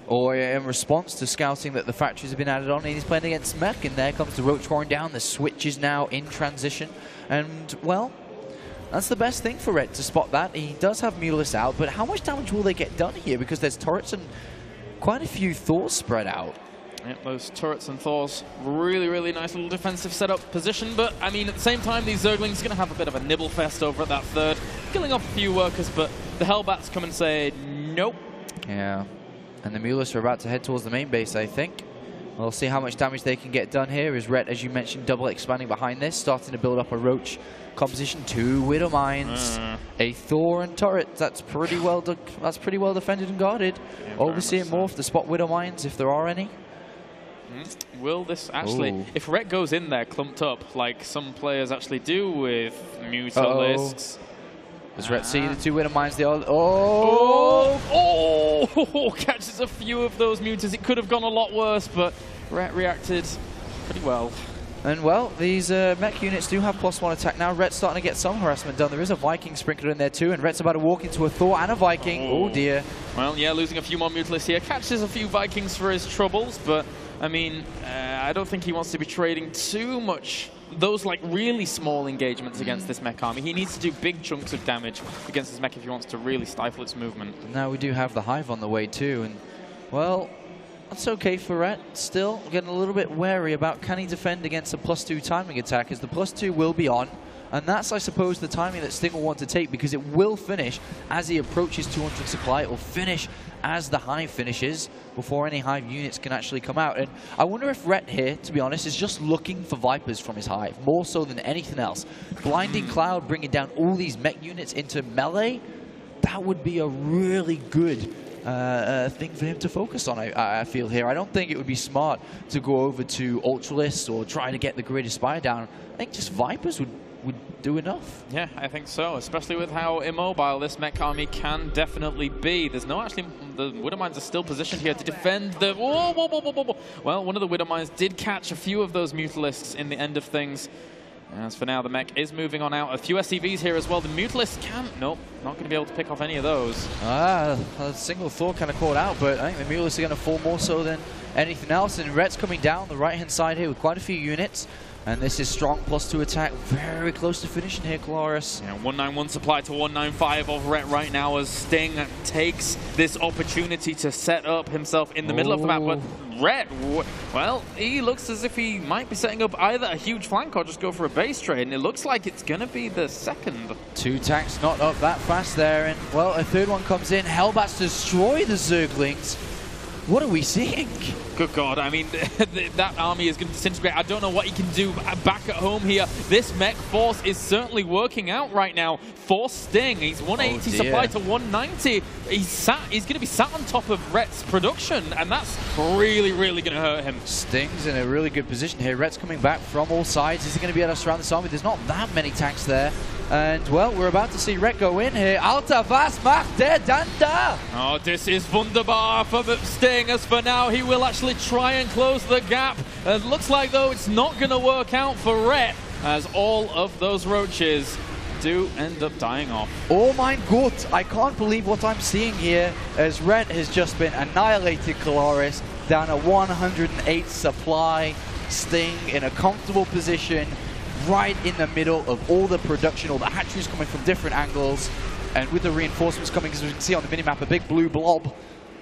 or in response to scouting that the factories have been added on, and he's playing against mech, and there comes the Roach Warren down. The switch is now in transition, and, well, that's the best thing for Rhett, to spot that. He does have Mutalisk out, but how much damage will they get done here? Because there's turrets and quite a few Thors spread out. Yep, those turrets and Thors, really, really nice little defensive setup position, but, I mean, at the same time, these Zerglings are going to have a bit of a nibble fest over at that third, killing off a few workers, but the Hellbats come and say, nope. Yeah. And the Mulists are about to head towards the main base, I think. We'll see how much damage they can get done here. Is Rhett, as you mentioned, double expanding behind this, starting to build up a Roach composition. 2 Widow Mines, a Thor and turret. That's pretty well defended and guarded. Yeah, oversee it morph to spot Widow Mines if there are any. Will this actually, if Rhett goes in there clumped up like some players actually do with Mutalisks? Does Rhett see the 2 Widow Mines? Catches a few of those Mutas. It could have gone a lot worse, but Rhett reacted pretty well. And, well, these mech units do have +1 attack now. Rhett's starting to get some harassment done. There is a Viking sprinkled in there too, and Rhett's about to walk into a Thor and a Viking. Oh, dear. Well, yeah, losing a few more Mutalisks here. Catches a few Vikings for his troubles, but, I mean, I don't think he wants to be trading too much those like really small engagements against this mech army. He needs to do big chunks of damage against this mech if he wants to really stifle its movement. Now we do have the Hive on the way too, and, well, that's okay for Rhett. Still getting a little bit wary about can he defend against a +2 timing attack, as the +2 will be on. And that's, I suppose, the timing that Sting will want to take, because it will finish as he approaches 200 supply. It will finish as the Hive finishes before any Hive units can actually come out. And I wonder if Rhett here, to be honest, is just looking for Vipers from his Hive, more so than anything else. Blinding Cloud, bringing down all these mech units into melee, that would be a really good thing for him to focus on, I feel here. I don't think it would be smart to go over to Ultralisk or try to get the Greater Spire down. I think just Vipers would do enough. Yeah, I think so, especially with how immobile this mech army can definitely be. There's no actually, the Widow Mines are still positioned here to defend the... Well, one of the Widow Mines did catch a few of those Mutalisks in the end of things. As for now, the mech is moving on out. A few SCVs here as well. The Mutalisks can't... Nope, not going to be able to pick off any of those. A single Thor kind of caught out, but I think the Mutalisks are going to fall more so than anything else. And Rhett's coming down the right-hand side here with quite a few units. And this is strong +2 attack. Very close to finishing here, Cloris. Yeah, 191 supply to 195 of Rhett right now as Sting takes this opportunity to set up himself in the middle of the map. But Rhett, well, he looks as if he might be setting up either a huge flank or just go for a base trade. And it looks like it's going to be the second. 2 tanks not up that fast there. And, well, a third one comes in. Hellbats destroy the Zerglings. What are we seeing? Good God, I mean, that army is going to disintegrate. I don't know what he can do back at home here. This mech force is certainly working out right now for Sting. He's 180 supply to 190. He's going to be sat on top of Rhett's production, and that's really, really going to hurt him. Sting's in a really good position here. Rhett's coming back from all sides. Is he going to be able to surround this army? There's not that many tanks there. And, well, we're about to see Rhett go in here. Alter, was macht der dann da? Oh, this is wunderbar for Sting, as for now he will actually actually try and close the gap. It looks like, though, it's not going to work out for Rhett, as all of those roaches do end up dying off. Oh my god, I can't believe what I'm seeing here, as Rhett has just been annihilated. Kalaris down at 108 supply. Sting in a comfortable position, right in the middle of all the production, all the hatcheries coming from different angles, and with the reinforcements coming, as we can see on the minimap, a big blue blob.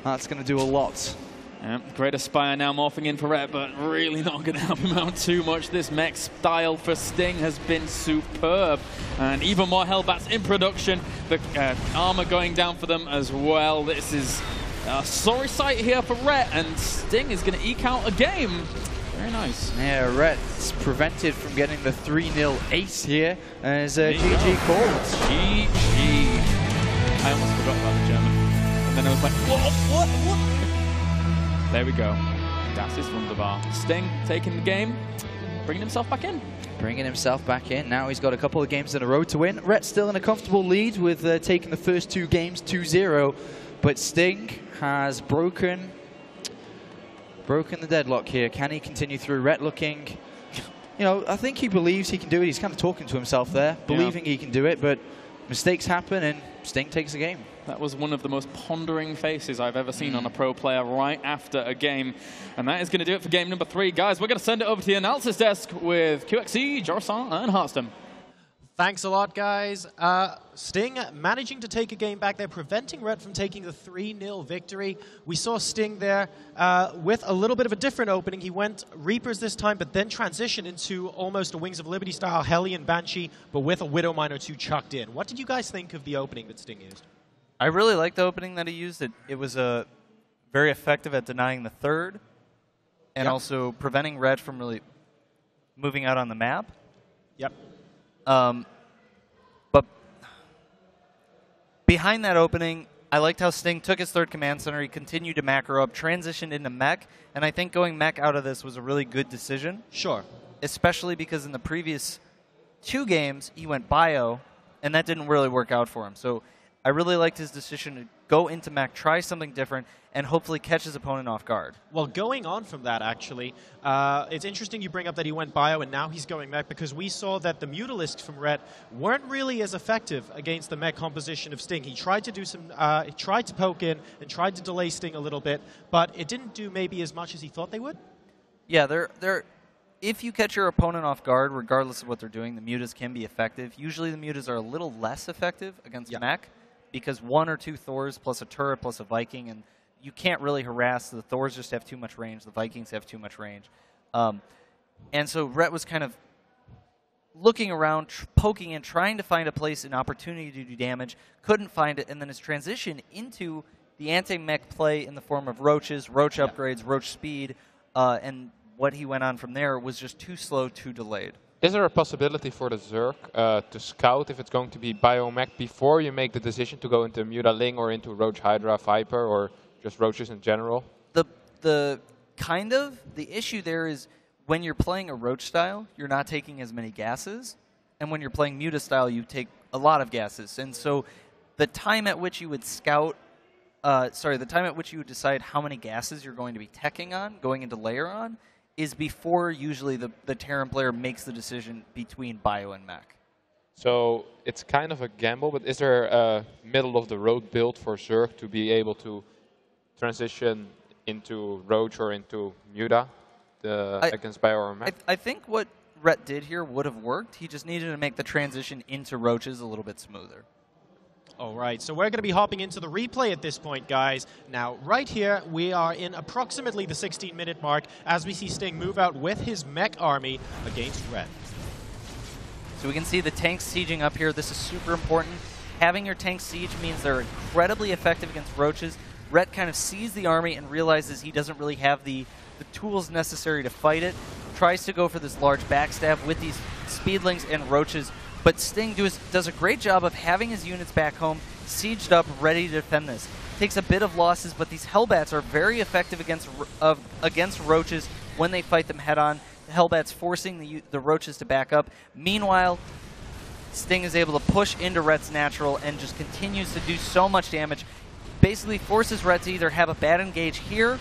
That's going to do a lot. Yeah, Great Aspire now morphing in for Rhett, but really not going to help him out too much. This mech style for Sting has been superb. And even more Hellbats in production. The armor going down for them as well. This is a sorry sight here for Rhett, and Sting is going to eke out a game. Very nice. Yeah, Rhett's prevented from getting the 3-0 ace here, as GG called. GG. I almost forgot about the German. And then I was like, what? There we go. Das ist wunderbar. Sting taking the game, bringing himself back in. Bringing himself back in. Now he's got a couple of games in a row to win. Rhett still in a comfortable lead with taking the first 2 games 2-0. But Sting has broken the deadlock here. Can he continue through? Rhett looking, you know, I think he believes he can do it. He's kind of talking to himself there, believing he can do it. But mistakes happen and Sting takes the game. That was one of the most pondering faces I've ever seen on a pro player right after a game. And that is going to do it for game number 3. Guys, we're going to send it over to the analysis desk with QXC, Jorsan, and Hearthstone. Thanks a lot, guys. Sting managing to take a game back there, preventing Rhett from taking the 3-0 victory. We saw Sting there with a little bit of a different opening. He went Reapers this time, but then transitioned into almost a Wings of Liberty style Hellion Banshee, but with a Widow Mine or 2 chucked in. What did you guys think of the opening that Sting used? I really liked the opening that he used. It was very effective at denying the third and also preventing Rhett from really moving out on the map. Yep. But behind that opening, I liked how Sting took his 3rd command center. He continued to macro up, transitioned into mech, and I think going mech out of this was a really good decision. Sure. Especially because in the previous 2 games, he went bio, and that didn't really work out for him. So I really liked his decision to go into mech, try something different, and hopefully catch his opponent off guard. Well, going on from that, actually, it's interesting you bring up that he went bio and now he's going mech, because we saw that the Mutalisks from Rhett weren't really as effective against the mech composition of Sting. He tried to do some, he tried to poke in and tried to delay Sting a little bit, but it didn't do maybe as much as he thought they would. Yeah, if you catch your opponent off guard, regardless of what they're doing, the Mutas can be effective. Usually the Mutas are a little less effective against mech, because 1 or 2 Thors plus a turret plus a Viking, and you can't really harass. The Thors just have too much range. The Vikings have too much range. And so Rhett was kind of looking around, poking in, trying to find a place, an opportunity to do damage, couldn't find it, and then his transition into the anti-mech play in the form of roaches, roach upgrades, roach speed, and what he went on from there was just too slow, too delayed. Is there a possibility for the Zerg to scout if it's going to be biomech before you make the decision to go into Mutaling or into Roach Hydra Viper or just roaches in general? The issue there is when you're playing a roach style, you're not taking as many gases, and when you're playing Muta style, you take a lot of gases. And so the time at which you would scout, the time at which you would decide how many gases you're going to be teching on, going into layer on, is before usually the Terran player makes the decision between bio and mech. So it's kind of a gamble, but is there a middle-of-the-road build for Zerg to be able to transition into Roach or into Muta against bio or mech? I think what Rhett did here would have worked. He just needed to make the transition into Roaches a little bit smoother. All right, so we're going to be hopping into the replay at this point, guys. Now, right here, we are in approximately the 16-minute mark as we see Sting move out with his mech army against Rhett. So we can see the tanks sieging up here. This is super important. Having your tanks siege means they're incredibly effective against roaches. Rhett kind of sees the army and realizes he doesn't really have the tools necessary to fight it. Tries to go for this large backstab with these speedlings and roaches. But Sting does a great job of having his units back home, sieged up, ready to defend this. Takes a bit of losses, but these Hellbats are very effective against roaches when they fight them head-on. The Hellbats forcing the roaches to back up. Meanwhile, Sting is able to push into Rhett's natural and just continues to do so much damage. Basically forces Rhett to either have a bad engage here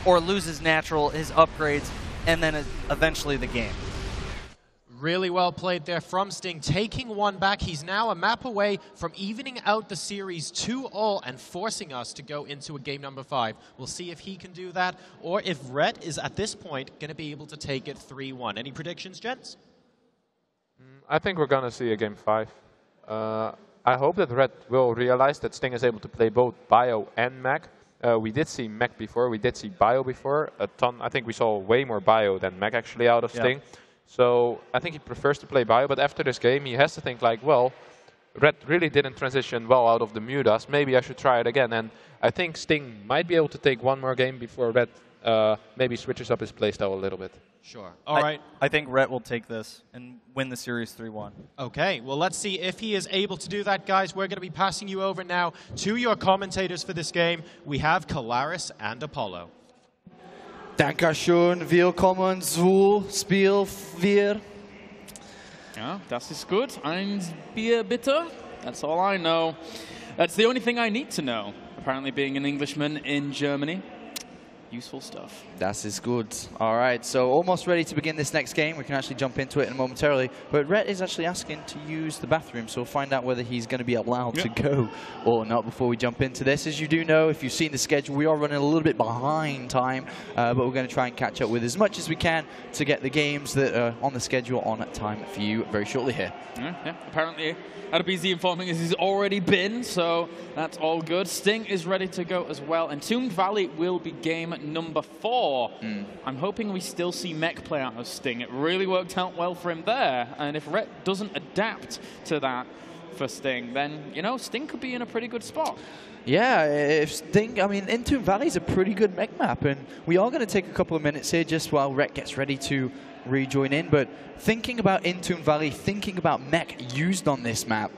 or lose his natural, his upgrades, and then eventually the game. Really well played there from Sting, taking one back. He's now a map away from evening out the series 2-all and forcing us to go into a game number 5. We'll see if he can do that, or if Rhett is, at this point, going to be able to take it 3-1. Any predictions, gents? I think we're going to see a game 5. I hope that Red will realize that Sting is able to play both Bio and Mech. We did see Mech before, we did see Bio before, a ton. I think we saw way more Bio than Mech actually out of Sting. So I think he prefers to play Bio, but after this game he has to think like, well, Red really didn't transition well out of the Mudas, maybe I should try it again. And I think Sting might be able to take one more game before Red maybe switches up his playstyle a little bit. Sure. All right. I think Rhett will take this and win the series 3-1. Okay, well, let's see if he is able to do that, guys. We're going to be passing you over now to your commentators for this game. We have Kalaris and Apollo. Dankeschön, willkommen zu Spiel 4. Ja, das ist gut. Eins Bier bitte. That's all I know. That's the only thing I need to know. Apparently being an Englishman in Germany. Useful stuff. Das ist gut. All right, so almost ready to begin this next game. We can actually jump into it in momentarily. But Rhett is actually asking to use the bathroom, so we'll find out whether he's going to be allowed to go or not before we jump into this. As you do know, if you've seen the schedule, we are running a little bit behind time, but we're going to try and catch up with as much as we can to get the games that are on the schedule on time for you very shortly here. Yeah, apparently Adebisi informing us he's already been, so that's all good. Sting is ready to go as well, and Entombed Valley will be game number 4. I'm hoping we still see Mech play out of Sting. It really worked out well for him there, and if Rhett doesn't adapt to that for Sting, then, you know, Sting could be in a pretty good spot. Yeah, if Sting, I mean, Entombed Valley is a pretty good mech map, and we are going to take a couple of minutes here just while Rhett gets ready to rejoin in, but thinking about Entombed Valley, thinking about mech used on this map,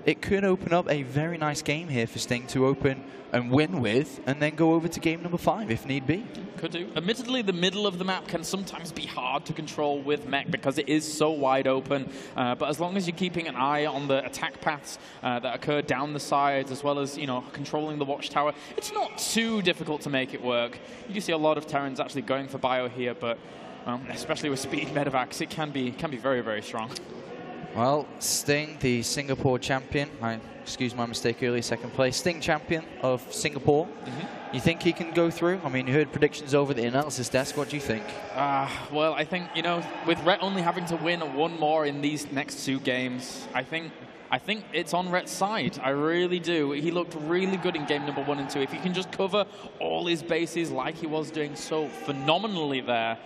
it could open up a very nice game here for Sting to open and win with, and then go over to game number 5 if need be. Could do. Admittedly, the middle of the map can sometimes be hard to control with mech because it is so wide open, but as long as you're keeping an eye on the attack paths that occur down the sides, as well as, you know, controlling the watchtower, it's not too difficult to make it work. You do see a lot of Terrans actually going for Bio here, but especially with speed medevacs, it can be very, very strong. Well, Sting, the Singapore champion, excuse my mistake earlier, second place, Sting champion of Singapore. You think he can go through? I mean, you heard predictions over the analysis desk. What do you think? Well, I think, you know, with Rhett only having to win one more in these next 2 games, I think it's on Rhett's side. I really do. He looked really good in game number 1 and 2. If he can just cover all his bases like he was doing so phenomenally there,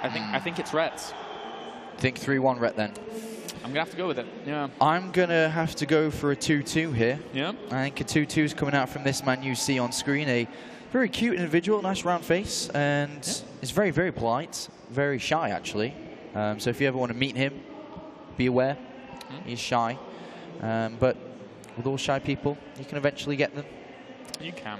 I think it's Rhett's. Think 3-1 Rhett then? I'm going to have to go with it, yeah. I'm going to have to go for a 2-2 here. Yeah. I think a 2-2 is coming out from this man you see on screen. A very cute individual, nice round face, and is very, very polite, very shy actually. So if you ever want to meet him, be aware, he's shy. But with all shy people, you can eventually get them. You can.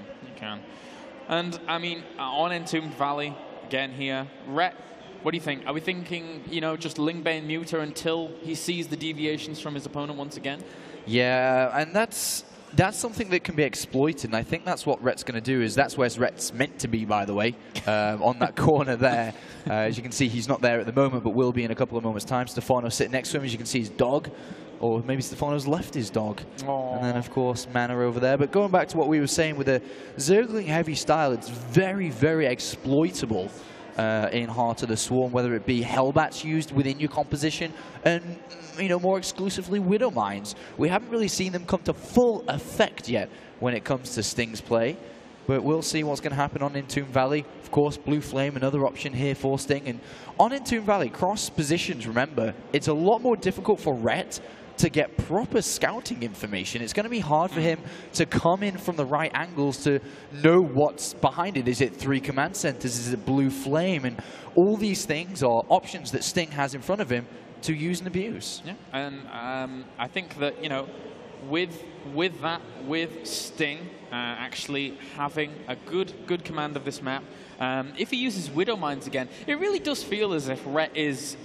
And, I mean, on Entombed Valley, again here, Rhett, what do you think? Are we thinking, you know, just Lingbane Muta until he sees the deviations from his opponent once again? Yeah, and that's something that can be exploited, and I think that's what Rhett's going to do. That's where Rhett's meant to be, by the way, on that corner there. As you can see, he's not there at the moment, but will be in a couple of moments' time. Stefano sitting next to him, as you can see, his dog. Or maybe Stefano's left his dog. Aww. And then, of course, Mana over there. But going back to what we were saying with the Zergling-heavy style, it's very, very exploitable in Heart of the Swarm, whether it be Hellbats used within your composition and, you know, more exclusively Widow Mines. We haven't really seen them come to full effect yet when it comes to Sting's play. But we'll see what's going to happen on Entombed Valley. Of course, Blue Flame, another option here for Sting. And on Entombed Valley, cross positions, remember, it's a lot more difficult for Rhett to get proper scouting information. It's going to be hard for him to come in from the right angles to know what's behind it. Is it 3 command centers? Is it Blue Flame? And all these things are options that Sting has in front of him to use and abuse. Yeah, and I think that, you know, with Sting actually having a good command of this map, if he uses Widow Mines again, it really does feel as if Rhett is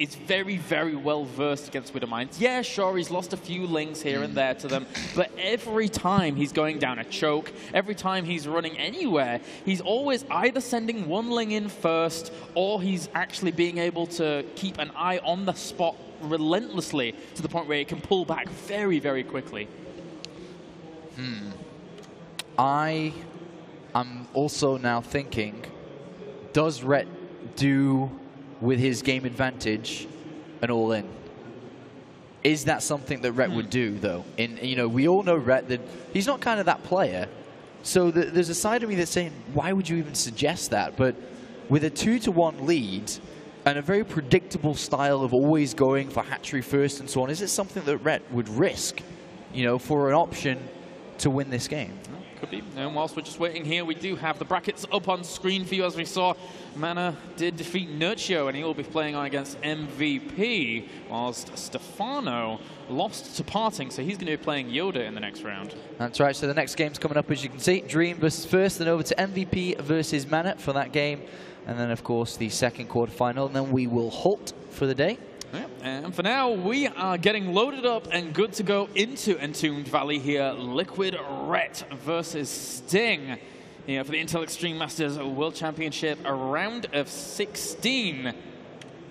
is very, very well versed against Widow Mines. Yeah, sure, he's lost a few lings here and there to them, but every time he's going down a choke, every time he's running anywhere, he's always either sending one ling in first, or he's actually being able to keep an eye on the spot relentlessly to the point where he can pull back very, very quickly. I am also now thinking, does Rhett do with his game advantage an all-in? Is that something that Rhett would do, though? We all know Rhett, that he's not kind of that player. So there's a side of me that's saying, why would you even suggest that? But with a 2-1 lead and a very predictable style of always going for hatchery first and so on, is it something that Rhett would risk, for an option to win this game? Could be. And whilst we're just waiting here, we do have the brackets up on screen for you. As we saw, Mana did defeat Nurcio, and he will be playing on against MVP, whilst Stefano lost to Parting, so he's going to be playing Yoda in the next round. That's right. So the next game's coming up, as you can see. Dream versus First, then over to MVP versus Mana for that game. And then, of course, the second quarterfinal. And then we will halt for the day. Yeah, and for now, we are getting loaded up and good to go into Entombed Valley here. Liquid Rhett versus Sting here for the Intel Extreme Masters World Championship, a round of 16.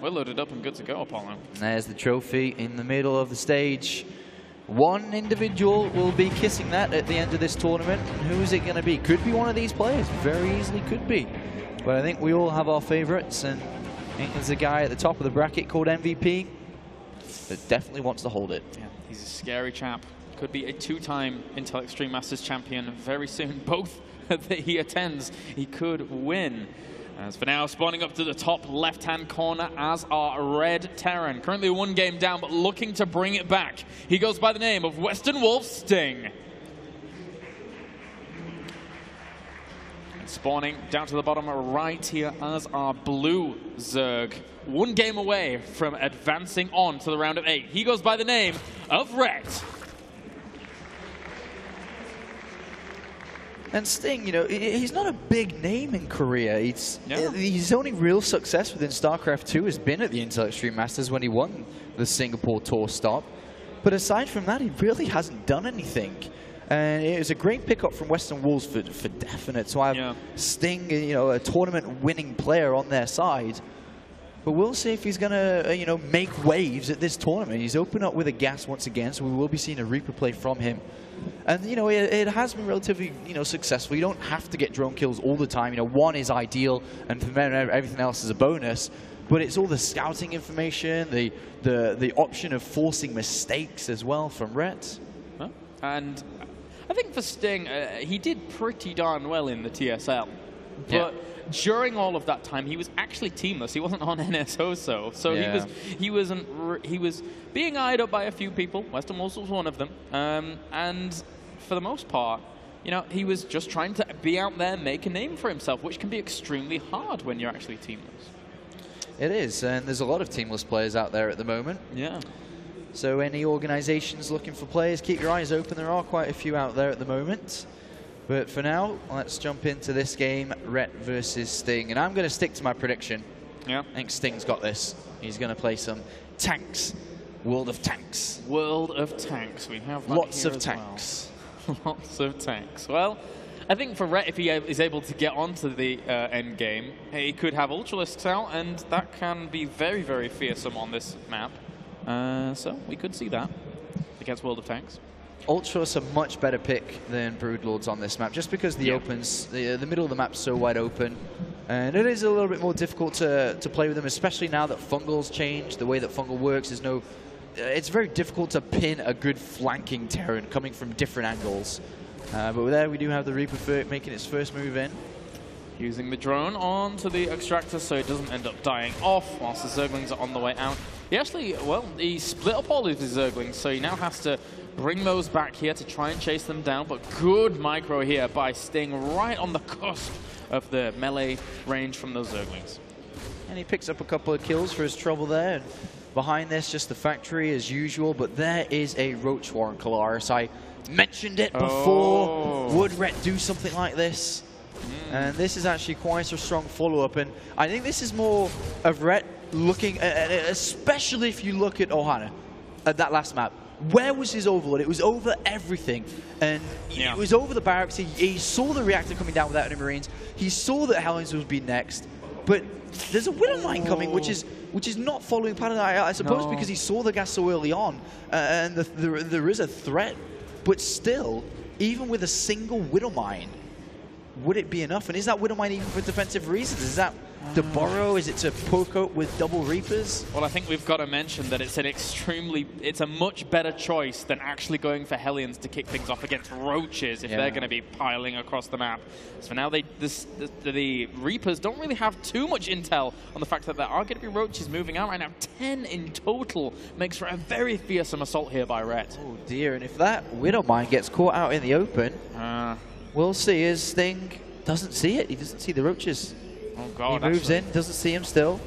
We're loaded up and good to go, Apollo. There's the trophy in the middle of the stage. One individual will be kissing that at the end of this tournament. Who is it going to be? Could be one of these players. Very easily could be. But I think we all have our favorites, and I think there's a guy at the top of the bracket called MVP that definitely wants to hold it. Yeah, he's a scary chap. Could be a 2-time Intel Extreme Masters champion very soon. Both that he attends, he could win. As for now, spawning up to the top left-hand corner as our Red Terran. Currently 1 game down, but looking to bring it back. He goes by the name of Western Wolf Sting. Spawning down to the bottom right here as our blue Zerg. 1 game away from advancing on to the round of 8. He goes by the name of Rhett. And Sting, he's not a big name in Korea. His only real success within StarCraft 2 has been at the Intel Extreme Masters when he won the Singapore tour stop. But aside from that, he really hasn't done anything. And it was a great pickup from Western Wolves for definite to have Sting, a tournament-winning player on their side. But we'll see if he's going to, make waves at this tournament. He's opened up with a gas once again, so we will be seeing a Reaper play from him. And, it has been relatively, successful. You don't have to get drone kills all the time. 1 is ideal, and for everything else is a bonus. But it's all the scouting information, the option of forcing mistakes as well from Rhett. And I think for Sting, he did pretty darn well in the TSL. But during all of that time, he was actually teamless. He wasn't on NSO, so he was being eyed up by a few people. Western Wolves was one of them. And for the most part, he was just trying to be out there, make a name for himself, which can be extremely hard when you're actually teamless. It is, and there's a lot of teamless players out there at the moment. Yeah. So any organizations looking for players, keep your eyes open. There are quite a few out there at the moment. But for now, let's jump into this game, Rhett versus Sting. And I'm going to stick to my prediction. Yeah. I think Sting's got this. He's going to play some tanks. World of Tanks. World of Tanks. We have that lots here of as tanks. Well. Lots of tanks. Well, I think for Rhett, if he is able to get onto the end game, he could have Ultralisks out, and that can be very, very fearsome on this map. So we could see that against World of Tanks. Ultra's a much better pick than Broodlords on this map, just because the middle of the map's so wide open. And it is a little bit more difficult to play with them, especially now that Fungal's changed. The way that Fungal works is it's very difficult to pin a good flanking Terran coming from different angles. But there we do have the Reaper making its first move in. Using the drone onto the extractor so it doesn't end up dying off whilst the Zerglings are on the way out. He actually, he split up all of his Zerglings, so he now has to bring those back here to try and chase them down. But good micro here by Sting, right on the cusp of the melee range from those Zerglings. And he picks up a couple of kills for his trouble there. And behind this, just the factory as usual. But there is a Roach Warren Kalaris. I mentioned it before. Would Rhett do something like this? And this is actually quite a strong follow-up. And I think this is more of Rhett looking, especially if you look at Ohana, at that last map. Where was his overload? It was over everything. And it was over the barracks. He saw the reactor coming down without any Marines. He saw that Hellions would be next. But there's a Widow Mine coming, which is not following pattern, I suppose, because he saw the gas so early on. And there is a threat. But still, even with a single Widow Mine, would it be enough? And is that Widow Mine even for defensive reasons? Is that to borrow? Is it to poke up with double Reapers? Well, I think we've got to mention that it's a much better choice than actually going for Hellions to kick things off against Roaches if they're going to be piling across the map. So for now, the Reapers don't really have too much intel on the fact that there are going to be Roaches moving out right now. 10 in total makes for a very fearsome assault here by Ret. Oh dear, and if that Widow Mine gets caught out in the open, we'll see as Sting doesn't see it. He doesn't see the Roaches. Oh God, he moves in, doesn't see him still.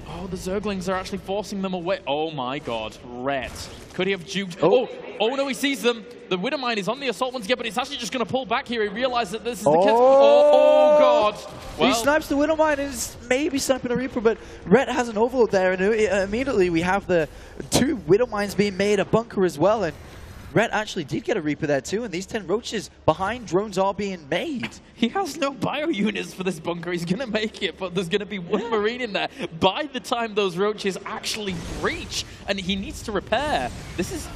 Oh, the Zerglings are actually forcing them away. Oh my God, Ret. Could he have duped? Oh no, he sees them. The Widow Mine is on the assault once again, but he's actually just going to pull back here. He realizes that this is the kid. Oh God. Well, he snipes the Widow Mine and is maybe sniping a Reaper, but Ret has an overload there, and immediately we have the 2 Widow Mines being made, a bunker as well, and Ret actually did get a Reaper there too, and these 10 Roaches behind drones are being made. He has no bio units for this bunker. He's going to make it, but there's going to be 1 Marine in there by the time those Roaches actually breach, and he needs to repair. This is...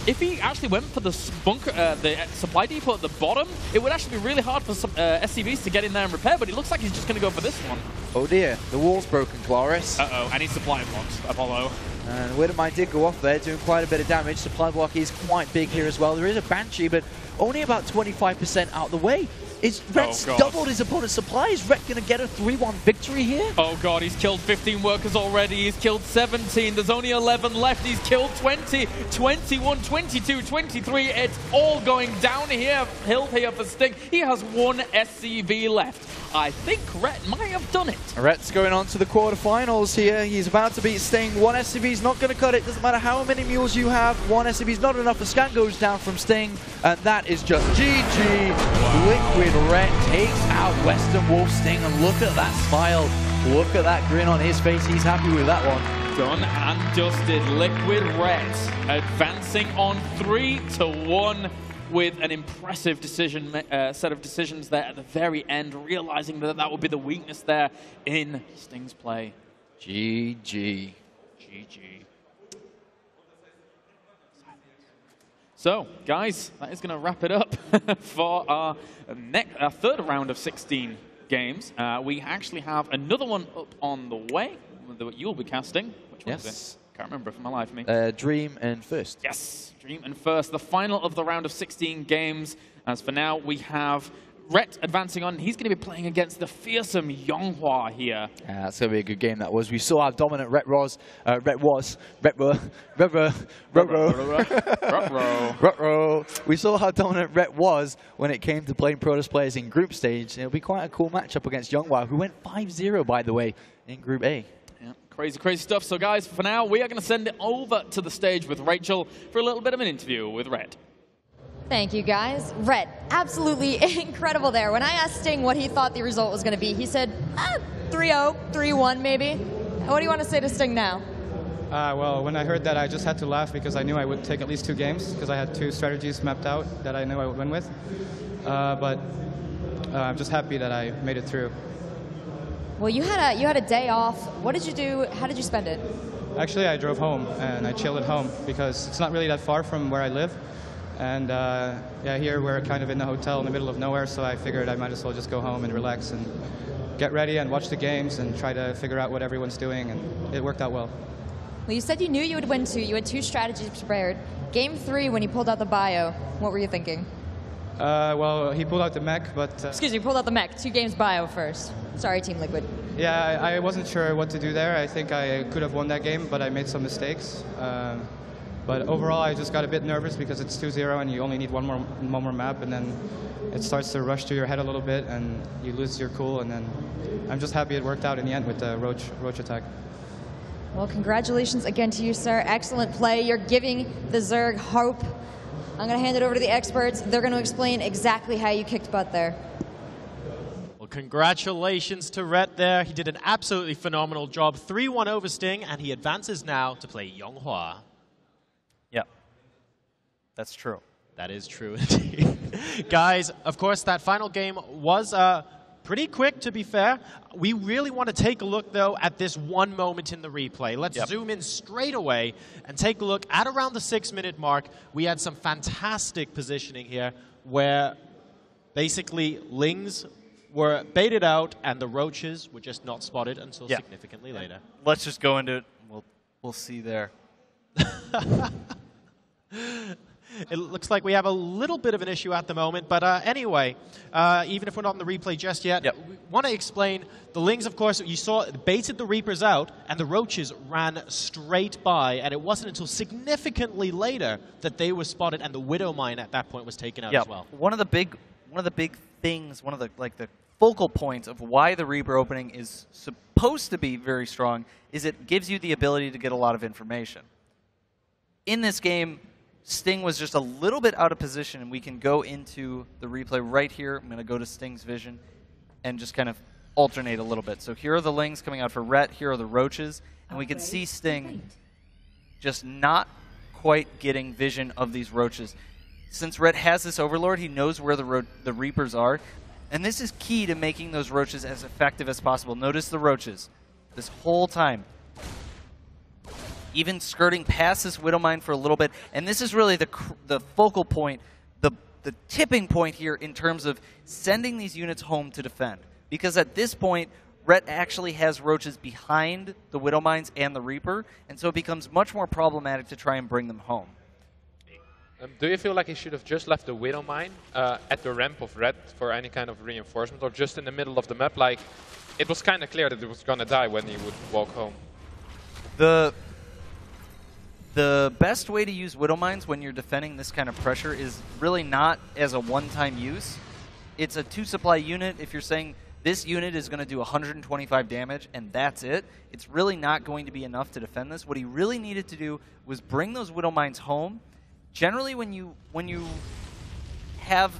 if he actually went for the bunker, the supply depot at the bottom, it would actually be really hard for some SCVs to get in there and repair, but it looks like he's just going to go for this one. Oh dear, the wall's broken, Claris. Uh-oh, and he's supply blocks, Apollo. And Widow Mine did go off there, doing quite a bit of damage. Supply block is quite big here as well. There is a Banshee, but only about 25% out the way. Is Ret's doubled his opponent's supply? Is Ret going to get a 3-1 victory here? Oh God, he's killed 15 workers already. He's killed 17. There's only 11 left. He's killed 20, 21, 22, 23. It's all going down here for Sting. He has 1 SCV left. I think Ret might have done it. Ret's going on to the quarterfinals here. He's about to beat Sting. 1 SCV's not going to cut it. Doesn't matter how many mules you have. 1 SCV's not enough. The scan goes down from Sting, and that is just GG. Wow. Liquid Ret takes out Western Wolf Sting, and look at that smile. Look at that grin on his face. He's happy with that one. Done and dusted. Liquid Ret advancing on 3-1. With an impressive set of decisions there at the very end, realizing that that would be the weakness there in Sting's play. GG. GG. So, guys, that is going to wrap it up for our 3rd round of 16 games. We actually have another one up on the way that you'll be casting. Which one is it? Can't remember for my life. Dream and First. Yes, Dream and First. The final of the round of 16 games. As for now, we have Ret advancing on. He's going to be playing against the fearsome Yonghua here. Yeah, that's going to be a good game, that was. We saw how dominant Ret was. We saw how dominant Ret was when it came to playing Protoss players in group stage. It'll be quite a cool matchup against Yonghua, who went 5-0, by the way, in Group A. Yeah, crazy, crazy stuff. So, guys, for now, we are going to send it over to the stage with Rachel for a little bit of an interview with Ret. Thank you, guys. Ret, absolutely incredible there. When I asked Sting what he thought the result was going to be, he said 3-0, 3-1 maybe. What do you want to say to Sting now? Well, when I heard that, I just had to laugh because I knew I would take at least 2 games because I had 2 strategies mapped out that I knew I would win with. But I'm just happy that I made it through. Well, you had a day off. What did you do? How did you spend it? Actually, I drove home and I chilled at home because it's not really that far from where I live. And yeah, here we're kind of in the hotel in the middle of nowhere, so I figured I might as well just go home and relax and get ready and watch the games and try to figure out what everyone's doing, and it worked out well. Well, you said you knew you would win 2. You had 2 strategies prepared. Game 3, when you pulled out the bio, what were you thinking? Well, he pulled out the mech, but... Excuse me, pulled out the mech. 2 games bio first. Sorry, Team Liquid. Yeah, I wasn't sure what to do there. I think I could have won that game, but I made some mistakes. But overall, I just got a bit nervous because it's 2-0 and you only need one more map, and then it starts to rush to your head a little bit and you lose your cool, and then I'm just happy it worked out in the end with the Roach attack. Well, congratulations again to you, sir. Excellent play. You're giving the Zerg hope. I'm going to hand it over to the experts. They're going to explain exactly how you kicked butt there. Well, congratulations to Rhett there. He did an absolutely phenomenal job. 3-1 over Sting, and he advances now to play Yonghua. Yep. That's true. That is true indeed. Guys, of course, that final game was pretty quick, to be fair. We really want to take a look, though, at this one moment in the replay. Let's zoom in straight away and take a look at around the 6-minute mark. We had some fantastic positioning here where basically Lings were baited out and the roaches were just not spotted until significantly later. Let's just go into it. We'll see there. It looks like we have a little bit of an issue at the moment, but anyway, even if we're not in the replay just yet, we want to explain the Lings, of course, you saw baited the Reapers out, and the roaches ran straight by, and it wasn't until significantly later that they were spotted, and the Widow Mine at that point was taken out as well. One of the big things, one of the focal points of why the Reaper opening is supposed to be very strong is it gives you the ability to get a lot of information. In this game, Sting was just a little bit out of position, and we can go into the replay right here. I'm going to go to Sting's vision and just kind of alternate a little bit. So here are the Lings coming out for Rhett. Here are the roaches. And we can see Sting just not quite getting vision of these roaches. Since Rhett has this Overlord, he knows where the Reapers are. And this is key to making those roaches as effective as possible. Notice the roaches this whole time. Even skirting past this Widow Mine for a little bit. And this is really the focal point, the tipping point here in terms of sending these units home to defend. Because at this point, Rhett actually has roaches behind the Widow Mines and the Reaper, and so it becomes much more problematic to try and bring them home. Do you feel like he should have just left the Widow Mine at the ramp of Rhett for any kind of reinforcement, or just in the middle of the map? Like, it was kind of clear that it was going to die when he would walk home. The best way to use Widow Mines when you're defending this kind of pressure is really not as a one-time use. It's a 2-supply unit. If you're saying this unit is going to do 125 damage and that's it, it's really not going to be enough to defend this. What he really needed to do was bring those Widow Mines home. Generally, when you have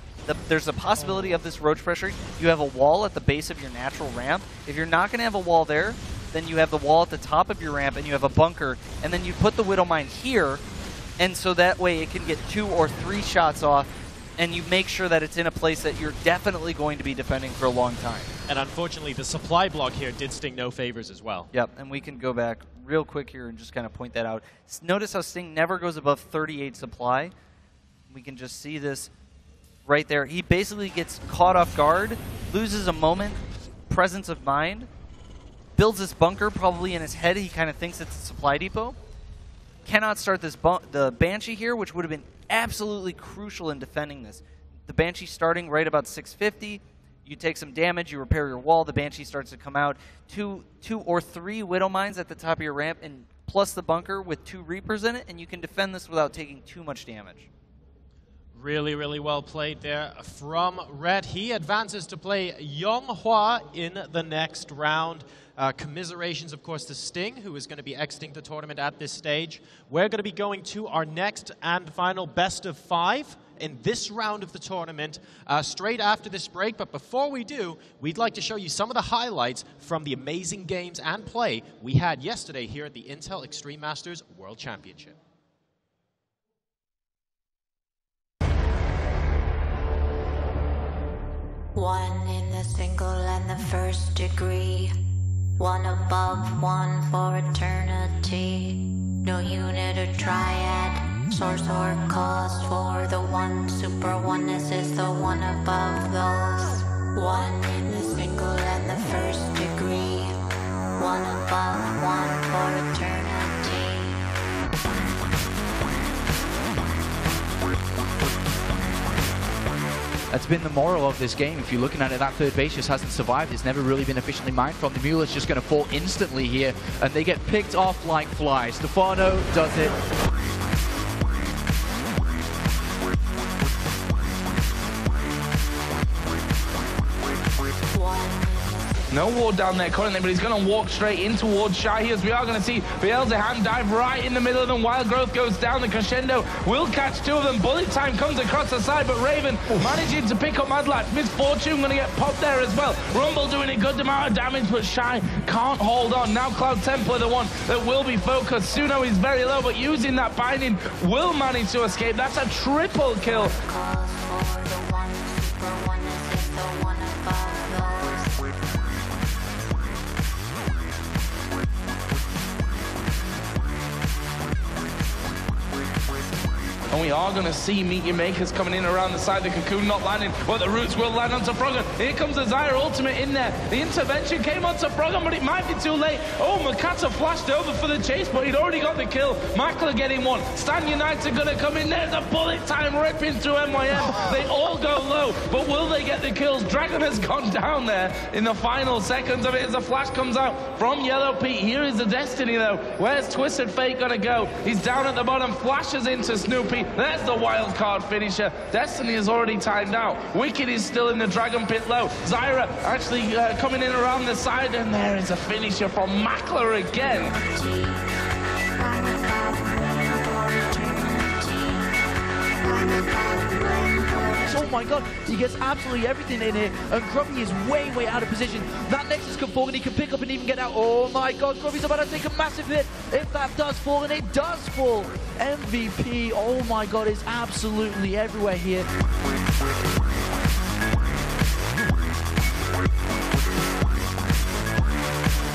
there's a possibility of this roach pressure, you have a wall at the base of your natural ramp. If you're not going to have a wall there, then you have the wall at the top of your ramp, and you have a bunker, and then you put the Widow Mine here, and so that way it can get 2 or 3 shots off, and you make sure that it's in a place that you're definitely going to be defending for a long time. And unfortunately, the supply block here did Sting no favors as well. Yep, and we can go back real quick here and just kind of point that out. Notice how Sting never goes above 38 supply. We can just see this right there. He basically gets caught off guard, loses a moment, presence of mind, builds this bunker probably in his head. He kind of thinks it's a supply depot. Cannot start this the Banshee here, which would have been absolutely crucial in defending this. The Banshee starting right about 650. You take some damage, you repair your wall, the Banshee starts to come out. Two or three Widow Mines at the top of your ramp, and plus the bunker with 2 Reapers in it, and you can defend this without taking too much damage. Really, really well played there from Rhett. He advances to play Yonghua in the next round. Commiserations, of course, to Sting, who is going to be exiting the tournament at this stage. We're going to be going to our next and final best of 5 in this round of the tournament straight after this break. But before we do, we'd like to show you some of the highlights from the amazing games and play we had yesterday here at the Intel Extreme Masters World Championship. One in the single and the first degree. One above, one for eternity. No unit or triad, source or cause for the one. Super oneness is the one above those. One in the single and the first degree. One above, one for eternity. That's been the moral of this game. If you're looking at it, that third base just hasn't survived. It's never really been efficiently mined from. The Mueller's just going to fall instantly here, and they get picked off like flies. Stefano does it. No ward down there currently, but he's going to walk straight in towards Shy here, as we are going to see Beelzehand dive right in the middle of them. Wild Growth goes down. The Crescendo will catch two of them. Bullet Time comes across the side, but Raven managing to pick up Madlatch. Misfortune going to get popped there as well. Rumble doing a good amount of damage, but Shy can't hold on. Now Cloud Templar, the one that will be focused. Suno is very low, but using that binding will manage to escape. That's a triple kill. And we are going to see Meteor Makers coming in around the side. The Cocoon not landing, but the Roots will land onto Froggen. Here comes the Zyra ultimate in there. The intervention came onto Froggen, but it might be too late. Oh, Makata flashed over for the chase, but he'd already got the kill. Makler getting one. Stan United going to come in. There's a Bullet Time ripping through MYM. They all go low, but will they get the kills? Dragon has gone down there in the final seconds of it as the flash comes out from Yellow Pete. Here is the Destiny, though. Where's Twisted Fate going to go? He's down at the bottom, flashes into Snoopy. There's the wild card finisher. Destiny is already timed out. Wicked is still in the Dragon Pit low. Zyra actually coming in around the side, and there is a finisher from Makler again. Oh my god, he gets absolutely everything in here, and Grubby is way, way out of position. That Nexus can fall, and he can pick up and even get out. Oh my god, Grubby's about to take a massive hit. If that does fall, and it does fall. MVP, oh my god, is absolutely everywhere here.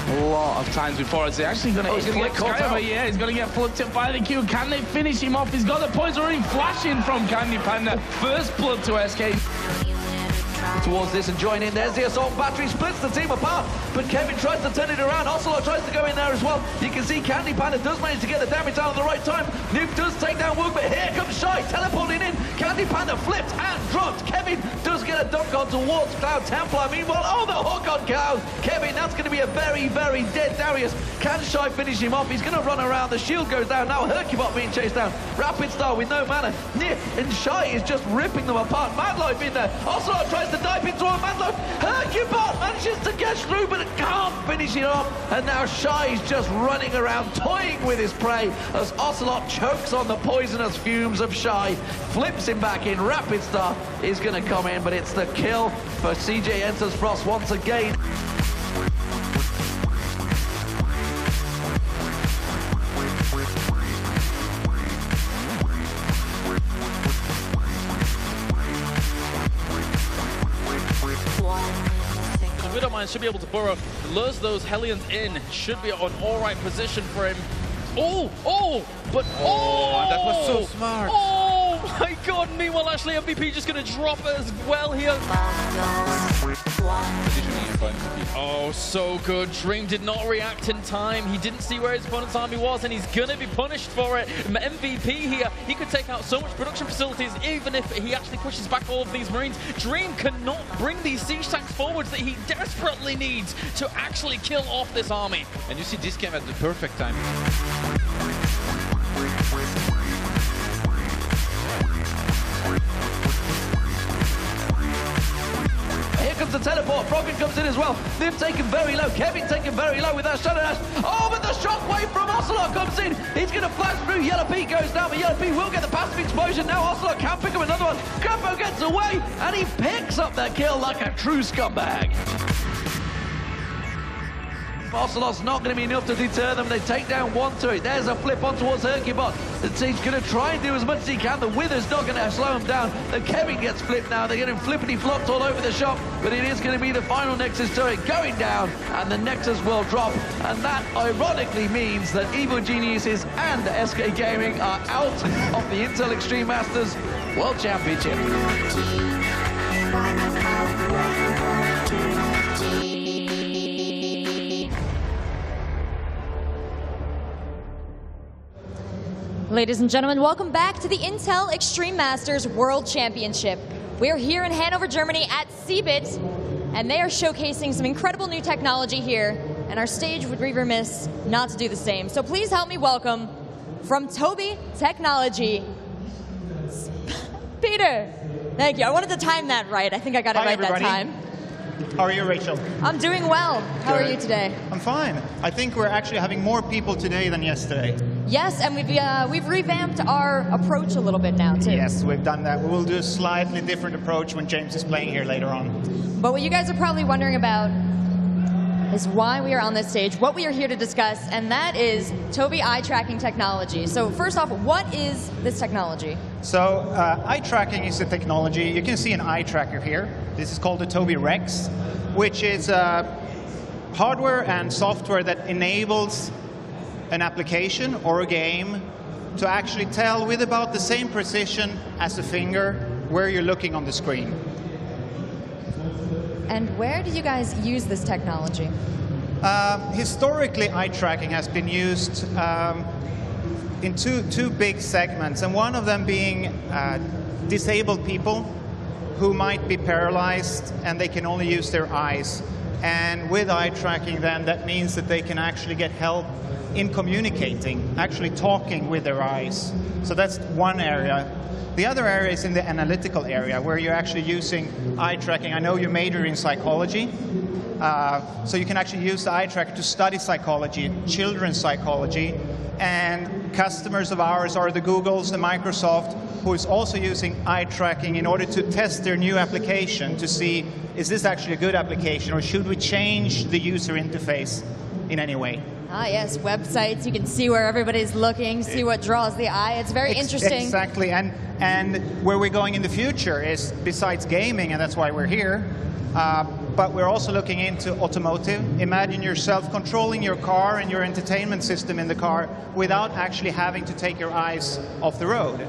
A lot of times before it's actually going to get caught over. Yeah, he's going to get flipped up by the Q. Can they finish him off? He's got the poison already flashing from Candy Panda. First blood to SK. Towards this and join in. There's the assault battery, splits the team apart, but Kevin tries to turn it around. Ocelot tries to go in there as well. You can see Candy Panda does manage to get the damage out at the right time. Nuke does take down Woog, but here comes Shy teleporting in. Candy Panda flipped and dropped. Kevin does get a dunk on towards Cloud Templar. Meanwhile, oh, the hook on Cloud. Kevin, that's going to be a very, very dead Darius. Can Shy finish him off? He's going to run around. The shield goes down. Now Hercubot being chased down. Rapid Star with no mana. And Shy is just ripping them apart. Madlife in there. Ocelot tries to dive into a Madlife. Hercubot manages to get through, but it can't finish it off. And now Shy is just running around, toying with his prey as Ocelot chokes on the poisonous fumes of Shy. Flips him back in. Rapid Star is going to come in, but it's the kill for CJ Enters Frost once again. Widowmine should be able to burrow, lures those Hellions in, should be on all right position for him. But that was so smart. Oh my god, meanwhile actually MVP just gonna drop as well here. Oh, so good. Dream did not react in time. He didn't see where his opponent's army was, and he's gonna be punished for it. MVP here, he could take out so much production facilities even if he actually pushes back all of these Marines. Dream cannot bring these siege tanks forwards that he desperately needs to actually kill off this army. And you see this came at the perfect time. Here comes the teleport. Froggen comes in as well. They've taken very low. Kevin taken very low with that Shadow Dash. Oh, but the shockwave from Ocelot comes in. He's going to flash through. Yellow Pete goes down, but Yellow Pete will get the passive explosion. Now Ocelot can pick up another one. Grumpo gets away, and he picks up that kill like a true scumbag. Ocelot's not going to be enough to deter them. They take down one turret. There's a flip on towards Hercubot. He's going to try and do as much as he can. The Wither's not going to slow him down. The Kevin gets flipped now. They're getting flippity-flopped all over the shop. But it is going to be the final Nexus turret going down. And the Nexus will drop. And that ironically means that Evil Geniuses and SK Gaming are out of the Intel Extreme Masters World Championship. Ladies and gentlemen, welcome back to the Intel Extreme Masters World Championship. We are here in Hanover, Germany at CeBIT, and they are showcasing some incredible new technology here, and our stage would be remiss not to do the same. So please help me welcome, from Tobii Technology, Peter. Thank you. I wanted to time that right. I think I got it right that time. How are you, Rachel? I'm doing well. How are you today? I'm fine. I think we're actually having more people today than yesterday. Yes, and we've revamped our approach a little bit now, too. Yes, we've done that. We will do a slightly different approach when James is playing here later on. But what you guys are probably wondering about is why we are on this stage, what we are here to discuss, and that is Tobii eye tracking technology. So first off, what is this technology? So eye tracking is a technology. You can see an eye tracker here. This is called the Tobii Rex, which is hardware and software that enables an application or a game to actually tell with about the same precision as a finger where you're looking on the screen. And where do you guys use this technology? Historically, eye tracking has been used in two big segments, and one of them being disabled people who might be paralyzed and they can only use their eyes. And with eye tracking, then, that means that they can actually get help in communicating, actually talking with their eyes. So that's one area. The other area is in the analytical area, where you're actually using eye tracking. I know you major in psychology, so you can actually use the eye tracker to study psychology, children's psychology, and customers of ours are the Googles, the Microsoft, who is also using eye tracking in order to test their new application to see, is this actually a good application, or should we change the user interface in any way? Ah, yes, websites. You can see where everybody's looking, see what draws the eye. It's very interesting. Exactly, and where we're going in the future is, besides gaming, and that's why we're here, but we're also looking into automotive. Imagine yourself controlling your car and your entertainment system in the car without actually having to take your eyes off the road.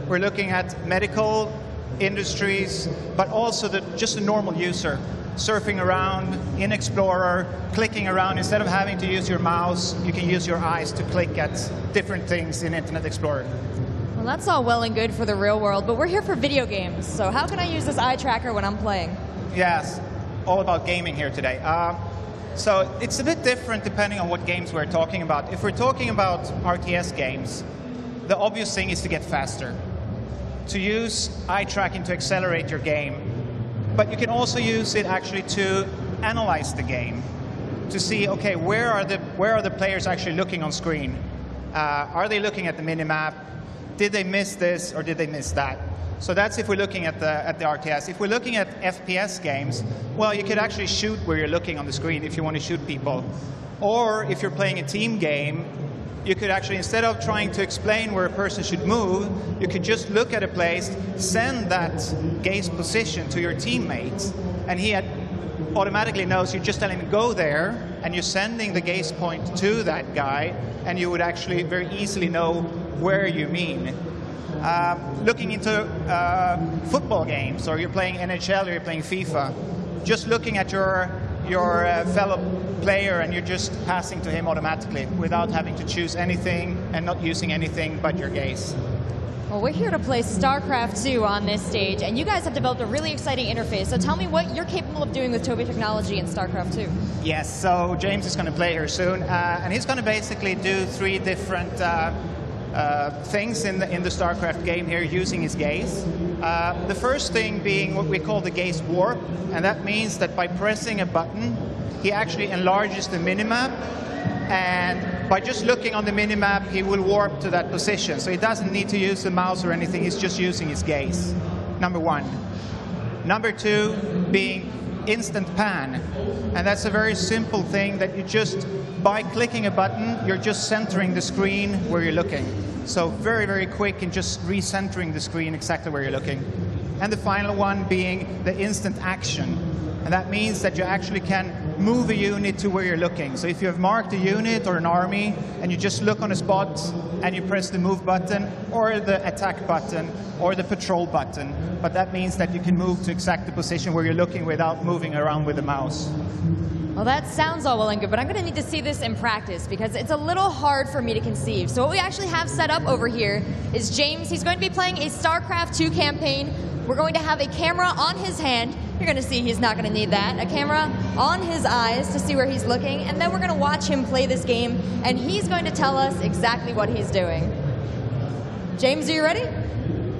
We're looking at medical industries, but also just a normal user. Surfing around in Explorer, clicking around. Instead of having to use your mouse, you can use your eyes to click at different things in Internet Explorer. Well, that's all well and good for the real world, but we're here for video games. So how can I use this eye tracker when I'm playing? Yes, all about gaming here today. So it's a bit different depending on what games we're talking about. If we're talking about RTS games, the obvious thing is to get faster. To use eye tracking to accelerate your game. But you can also use it actually to analyze the game, to see, okay, where are the players actually looking on screen? Are they looking at the minimap? Did they miss this or did they miss that? So that's if we're looking at the RTS. If we're looking at FPS games, well, you could actually shoot where you're looking on the screen if you want to shoot people. Or if you're playing a team game, you could actually, instead of trying to explain where a person should move, you could just look at a place, send that gaze position to your teammate, and he automatically knows. You just tell him, go there, and you're sending the gaze point to that guy, and you would actually very easily know where you mean. Looking into football games, or you're playing NHL or you're playing FIFA, just looking at your fellow player and you're just passing to him automatically without having to choose anything and not using anything but your gaze. Well, we're here to play StarCraft 2 on this stage, and you guys have developed a really exciting interface. So tell me what you're capable of doing with Tobii technology in StarCraft 2. Yes, so James is going to play here soon, and he's going to basically do 3 different things in the StarCraft game here using his gaze. The first thing being what we call the gaze warp, and that means that by pressing a button, he actually enlarges the minimap, and by just looking on the minimap, he will warp to that position. So he doesn't need to use the mouse or anything, he's just using his gaze. Number 1. Number 2 being instant pan, and that's a very simple thing that you just, by clicking a button, you're just centering the screen where you're looking. So very, very quick in just recentering the screen exactly where you're looking. And the final one being the instant action. And that means that you actually can move a unit to where you're looking. So if you have marked a unit or an army, and you just look on a spot, and you press the move button, or the attack button, or the patrol button. But that means that you can move to exact the position where you're looking without moving around with the mouse. Well, that sounds all well and good, but I'm going to need to see this in practice because it's a little hard for me to conceive. So what we actually have set up over here is James. He's going to be playing a StarCraft 2 campaign. We're going to have a camera on his hand. You're going to see he's not going to need that. A camera on his eyes to see where he's looking, and then we're going to watch him play this game, and he's going to tell us exactly what he's doing. James, are you ready?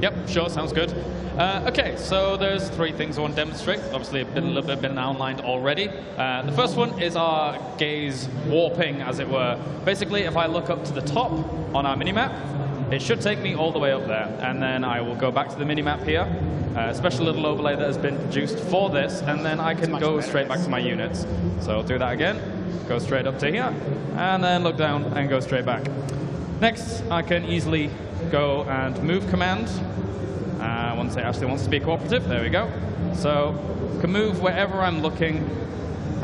Yep, sure, sounds good. Okay, so there's 3 things I want to demonstrate. Obviously, a little bit been outlined already. The first one is our gaze warping, as it were. Basically, if I look up to the top on our minimap, it should take me all the way up there, and then I will go back to the minimap here. A special little overlay that has been produced for this, and then I can go straight back to my units. So I'll do that again, go straight up to here, and then look down and go straight back. Next, I can easily go and move command. Once it actually wants to be cooperative, there we go. So I can move wherever I'm looking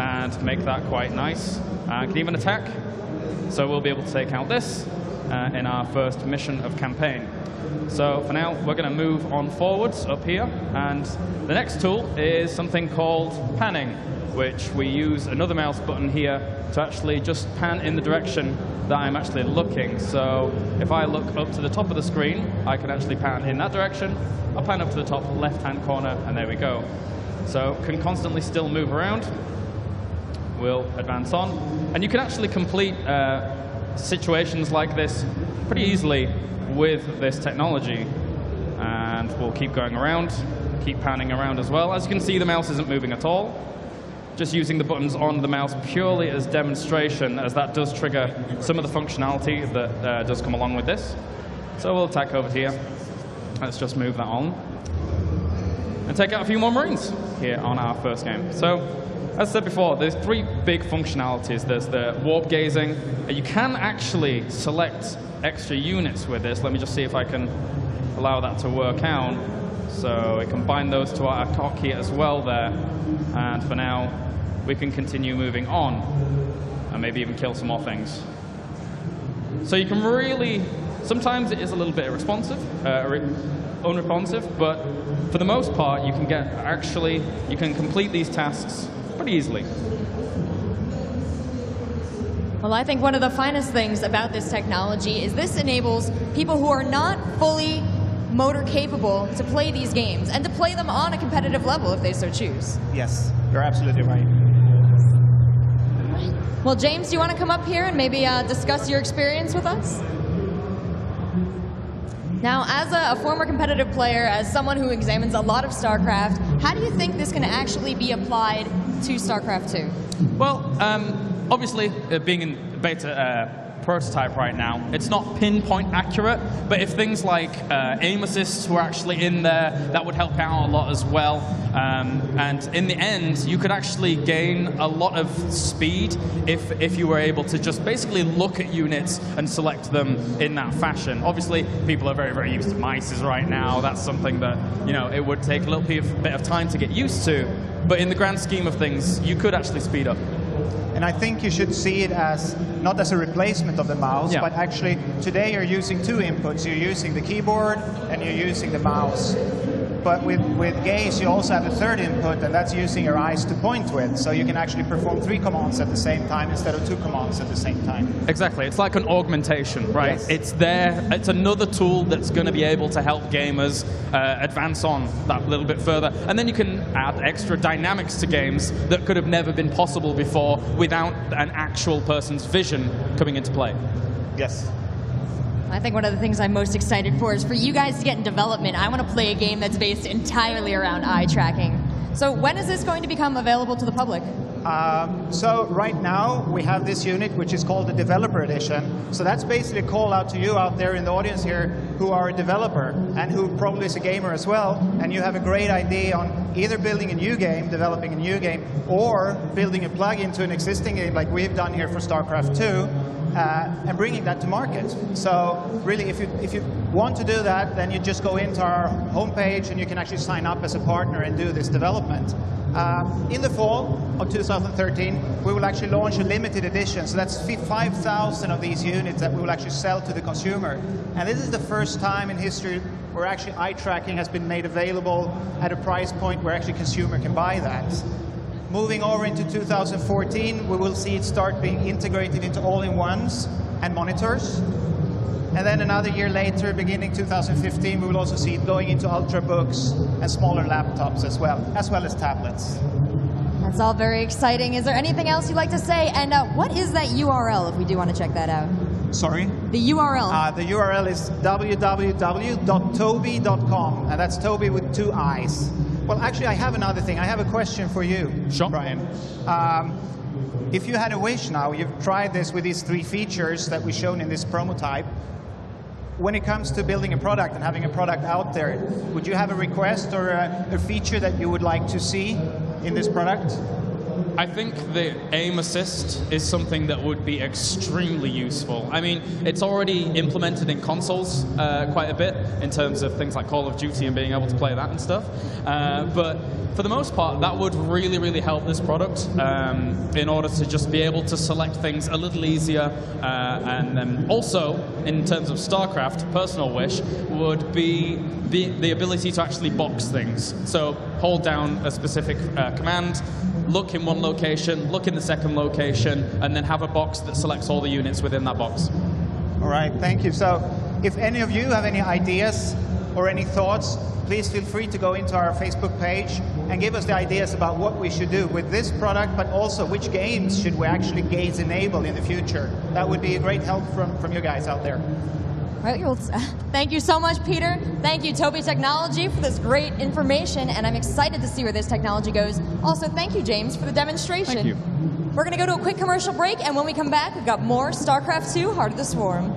and make that quite nice. I can even attack, so we'll be able to take out this in our first mission of campaign. So for now, we're going to move on forwards up here, and the next tool is something called panning, which we use another mouse button here to actually just pan in the direction that I'm actually looking. So if I look up to the top of the screen, I can actually pan in that direction. I'll pan up to the top left-hand corner, and there we go. So can constantly still move around. We'll advance on. And you can actually complete situations like this pretty easily with this technology. And we'll keep going around, keep panning around as well. As you can see, the mouse isn't moving at all. Just using the buttons on the mouse purely as demonstration, as that does trigger some of the functionality that does come along with this. So we'll attack over here. Let's just move that on. And take out a few more Marines here on our first game. So, as I said before, there's 3 big functionalities. There's the warp gazing. You can actually select extra units with this. Let me just see if I can allow that to work out. So we can bind those to our hotkey as well there. And for now, we can continue moving on and maybe even kill some more things. So you can really, sometimes it is a little bit unresponsive, but for the most part, you can complete these tasks pretty easily. Well, I think one of the finest things about this technology is this enables people who are not fully motor capable to play these games and to play them on a competitive level if they so choose. Yes, you're absolutely right. Well, James, do you want to come up here and maybe discuss your experience with us? Now, as a former competitive player, as someone who examines a lot of StarCraft, how do you think this can actually be applied to StarCraft 2? Well, obviously, being in beta prototype right now, it's not pinpoint accurate, but if things like aim assists were actually in there, that would help out a lot as well. And in the end, you could actually gain a lot of speed if you were able to just basically look at units and select them in that fashion. Obviously, people are very, very used to mices right now. That's something that, you know, it would take a little bit of time to get used to. But in the grand scheme of things, you could actually speed up. And I think you should see it as not as a replacement of the mouse, but actually today you're using 2 inputs. You're using the keyboard and you're using the mouse. But with gaze, you also have a 3rd input, and that's using your eyes to point with. So you can actually perform 3 commands at the same time instead of 2 commands at the same time. Exactly. It's like an augmentation, right? Yes. It's there. It's another tool that's going to be able to help gamers advance on that little bit further. And then you can add extra dynamics to games that could have never been possible before without an actual person's vision coming into play. Yes. I think one of the things I'm most excited for is for you guys to get in development. I want to play a game that's based entirely around eye tracking. So when is this going to become available to the public? So right now we have this unit which is called the Developer Edition. So that's basically a call out to you out there in the audience here who are a developer and who probably is a gamer as well, and you have a great idea on either building a new game, developing a new game, or building a plug-in to an existing game like we've done here for StarCraft 2. And bringing that to market. So really, if you want to do that, then you just go into our homepage and you can actually sign up as a partner and do this development. In the fall of 2013, we will actually launch a limited edition. So that's 5,000 of these units that we will actually sell to the consumer. And this is the first time in history where actually eye tracking has been made available at a price point where actually consumer can buy that. Moving over into 2014, we will see it start being integrated into all-in-ones and monitors. And then another year later, beginning 2015, we will also see it going into ultrabooks and smaller laptops as well as tablets. That's all very exciting. Is there anything else you'd like to say? And what is that URL if we do want to check that out? Sorry? The URL. The URL is www.toby.com, and that's Toby with 2 I's. Well, actually, I have another thing. I have a question for you, Brian. If you had a wish now, you've tried this with these 3 features that we've shown in this prototype. When it comes to building a product and having a product out there, would you have a request or a feature that you would like to see in this product? I think the aim assist is something that would be extremely useful. I mean, it's already implemented in consoles quite a bit in terms of things like Call of Duty and being able to play that and stuff. But for the most part, that would really, really help this product in order to just be able to select things a little easier. And then also, in terms of StarCraft, personal wish would be the ability to actually box things. So hold down a specific command, look in one location, look in the second location, and then have a box that selects all the units within that box. All right, thank you. So if any of you have any ideas or any thoughts, please feel free to go into our Facebook page and give us the ideas about what we should do with this product, but also which games should we actually gaze enable in the future. That would be a great help from you guys out there. All right, well, thank you so much, Peter. Thank you, Toby Technology, for this great information, and I'm excited to see where this technology goes. Also, thank you, James, for the demonstration. Thank you. We're going to go to a quick commercial break, and when we come back, we've got more StarCraft 2 Heart of the Swarm.